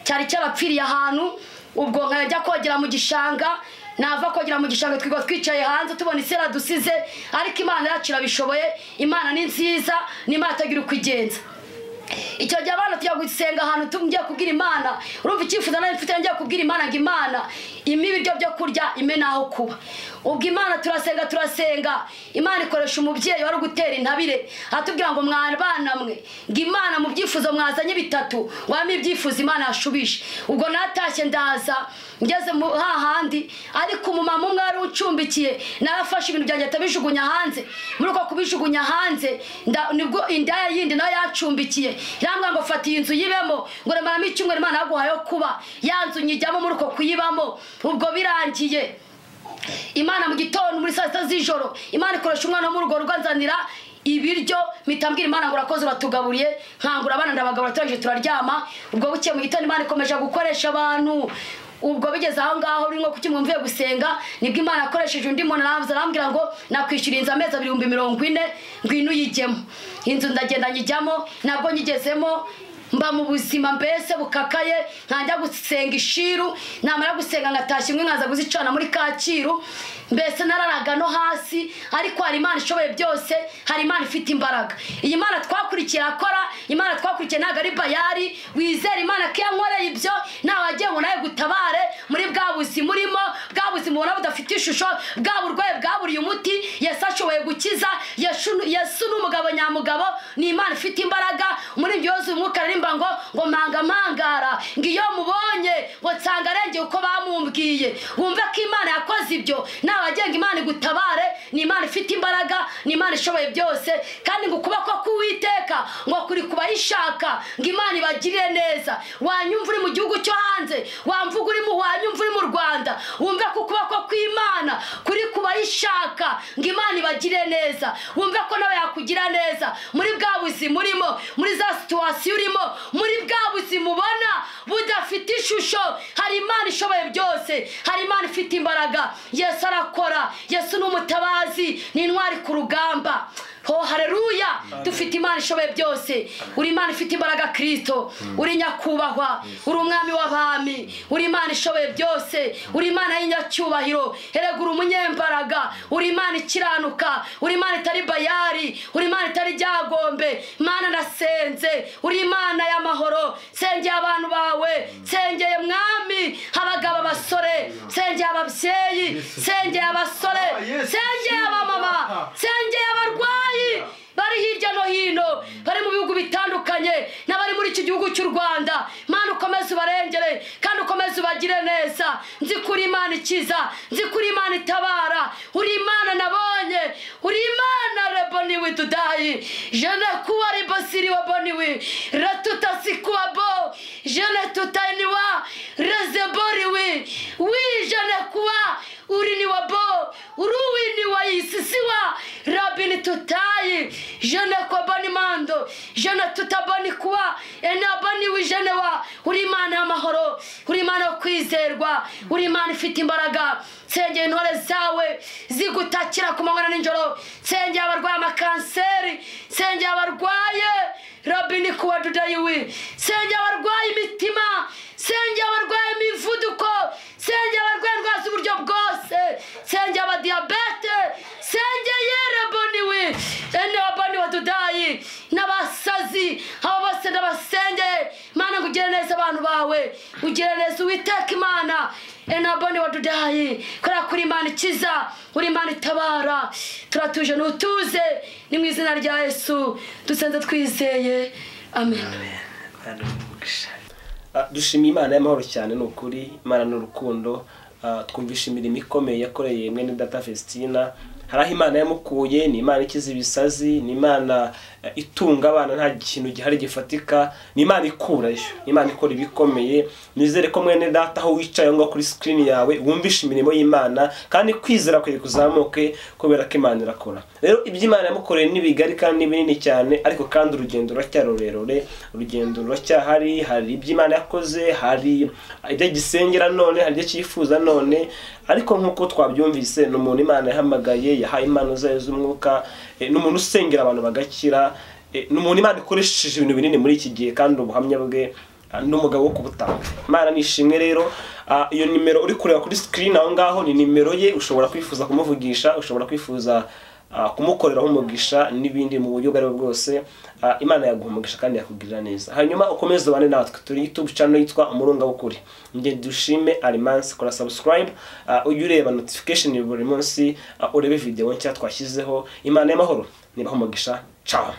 cyari cyabapfiriye ahantu. Ubwo nkajya kogera mu gishanga, nava kogera mu gishanga twigo twicaye hanze tubona isera dusize. Ariko Imana yacira bishoboye, Imana ni nziza, ni Imana tagira ukwigenza. Icyo gihe abana tujya gusenga ahantu tumgiye kubwira Imana, urumva icyifuzo nayo mfite ngiye kubwira Imana ngo Imana imi ibiryo byo kurya ime naho kuba. Ubwo Imana turasenga, Imana ikoresha umubyeyi wari gutera intabire atubwira ngo mwana bana mwe ngo Imana mu byifuzo mwazanye 3 wami ibyifuzo Imana yashubishe. Ubwo natashye ndaza ngeze mu hahandi, ariko umumama umwe ari ucumbikiye narafashe ibintu byanjye atabijugunya hanze. Muri uko kubijugunya hanze nibwo indaya yindi nayo yacumbikiye irambwa ngo fata iyi nzu yibemo ngo remaramo icyumweru Imana yaguhaye kuba, yanzu nyijyamo muri uko kuyibamo. Ubwo birangiye Imana mu gitondo muri saa 6 z'ijoro Imana ikoresha umwana wo mu rugo rwanzanira ibiryo, mitambwira Imana ngo urakoze uratugaburiye, nkangura abana ndabagabura turangije turaryama. Ubwo buke mu gitondo Imana ikomeje gukoresha abantu. Ubwo bigeze aho ngaho uri nko kukimwumviye gusenga, nibwo Imana akoresheje undi muntu arambwira ngo nakwishyura inzu amezi 240 ngwino uyijyemo. Inzu ndagenda nyijyamo, nabwo nyigezemo mba mu buzima mbese bukakaye ntajya gusenga ishiru namara gusenga ngatashya imwe nkaza kuzicana muri Kacyiru mbese nararaga no hasi ariko hari Imana ishoboye byose hari Imana ifite imbaraga iyi Mana twakurikiye akora Imana twakurikiye ntago ari Bayali wizera Imana ko yankoreye ibyo nawe agiye ngo nawe gutabare muri bwa buzima urimo bwa buzima ubona budafite ishusho bwa burwaye bwaburiye umuti Yesu ashoboye gukiza Yesu n'umugabo nyamugabo ni Imana ifite imbaraga muri ibyo yose umwuka arimba ngo mangara ngiyo mubonye ngo nsanga arengeye uko bamumbwiye wumve ko Imana yakoze ibyo nawe agenga Imana gutabare ni Imana ifite imbaraga ni Imana ishoboye byose kandi ngo kubako k'Uwiteka ngo kuri kubayishaka ngo Imana ibagirire neza wanyumva uri mu gihugu cyo hanze wamvuga uri mu wanyumva uri mu Rwanda wumve ko kubako kw'Imana kuri kubayishaka ngo Imana ibagirire neza wumve ko nawe yakugira neza muri bwa buzima urimo muri za situation urimo muri bwa buzima ubona budafite ishusho hari Imana ishoboye byose hari Imana ifite imbaraga Yesu arakora Yesu n'umutabazi ni intwari ku rugamba Oh haleluya dufite Imana ishoboye byose uri Imana ifite imbaraga Kristo uri nyakubahwa uri umwami w'abami uri Imana ishoboye byose uri Imana y'inyacyubahiro eregura umunyembaraga uri Imana ikiranuka uri Imana itari Bayali uri Imana itari Ryagombe Imana nasenze uri Imana y'amahoro sengeye abantu bawe sengeye mwami abagabo abasore sengeye ababyeyi sengeye abasore sengeye abamama sengeye abarwayi bari hirya no hino bari mu bihugu bitandukanye n'abari muri iki gihugu cy'u Rwanda Mana ukomeze ubarengere kandi ukomeze ubagire neza nzi kuri Imana ikiza nzi kuri Imana itabara uri Imana nabonye uri Imana reboniwe tudayi jene kuwa ribosiri waboniwe ratuta sikuwa bo jene tutaniwa rezeboriwe jene kuwa uri ni wabo uruwi ni wa isisiwa rabini tutayi jene kwa bani mando jene tutabani kuwa enabani wijene wa uri Imana y'amahoro uri Imana yo kwizerwa uri Imana ifite imbaraga sengeye intore zawe zigutakira ku manywa n'ijoro sengeye abarwaye amakanseri sengeye abarwaye rabini kuwa dudayiwi sengeye abarwaye imitima sengeye abarwaye imivuduko sengeye abarwaye indwara z'uburyo bwose sengeye abadiyabete sengeye raboniwe abani wadudayi n'abasazi abo bose ndabasengeye Mana ngo ugire neza abantu bawe ugire neza Uwiteka Imana abani wadudayi kuri Imana ikiza uri Imana itabara turatuje n'utuze ni mu izina rya Yesu dusenze twizeye amen dushimiye Imana y'amahoro cyane n'ukuri Imana n'urukundo twumvisha imirimo ikomeye yakoreye mwene data Festina haraho Imana yamukuye ni Imana ikiza ibisazi ni Imana itunga abana nta kintu gihari gifatika ni Imana ikurayo ni Imana ikora ibikomeye nizere ko mwene data aho wicaye ngo kuri screen yawe wumvisha imirimo y'Imana kandi kwizera kwe kuzamuke kubera ko Imana irakora rero iby'Imana yamukoreye ni bigari kandi binini cyane ariko kandi urugendo ruracyarorerore urugendo ruracyahari hari iby'Imana yakoze hari ibyo gisengera none hari ibyo cyifuza none ariko nkuko twabyumvise no umuntu Imana yahamagaye yahaye impano zayo z'umwuka n'umuntu usengera abantu bagakira n'umuntu Imana ikoresheje ibintu binini muri iki gihe kandi ubuhamya bwe n'umugabo wo kubutanga Imana nishimwe rero iyo nimero uri kureba kuri screen aho ngaho ni nimero ye ushobora kwifuza kumuvugisha ushobora kwifuza kumukoreraho umugisha n'ibindi mu buryo bwari bwose Imana yaguha umugisha kandi yakugirira neza hanyuma ukomeze ubane natwe turi YouTube channel yitwa Umurunga w'Ukuri nge dushime Alimansi kora subscribe ujye ureba notification buri munsi urebe video nshya twashyizeho Imana y'amahoro nibaho umugisha ciao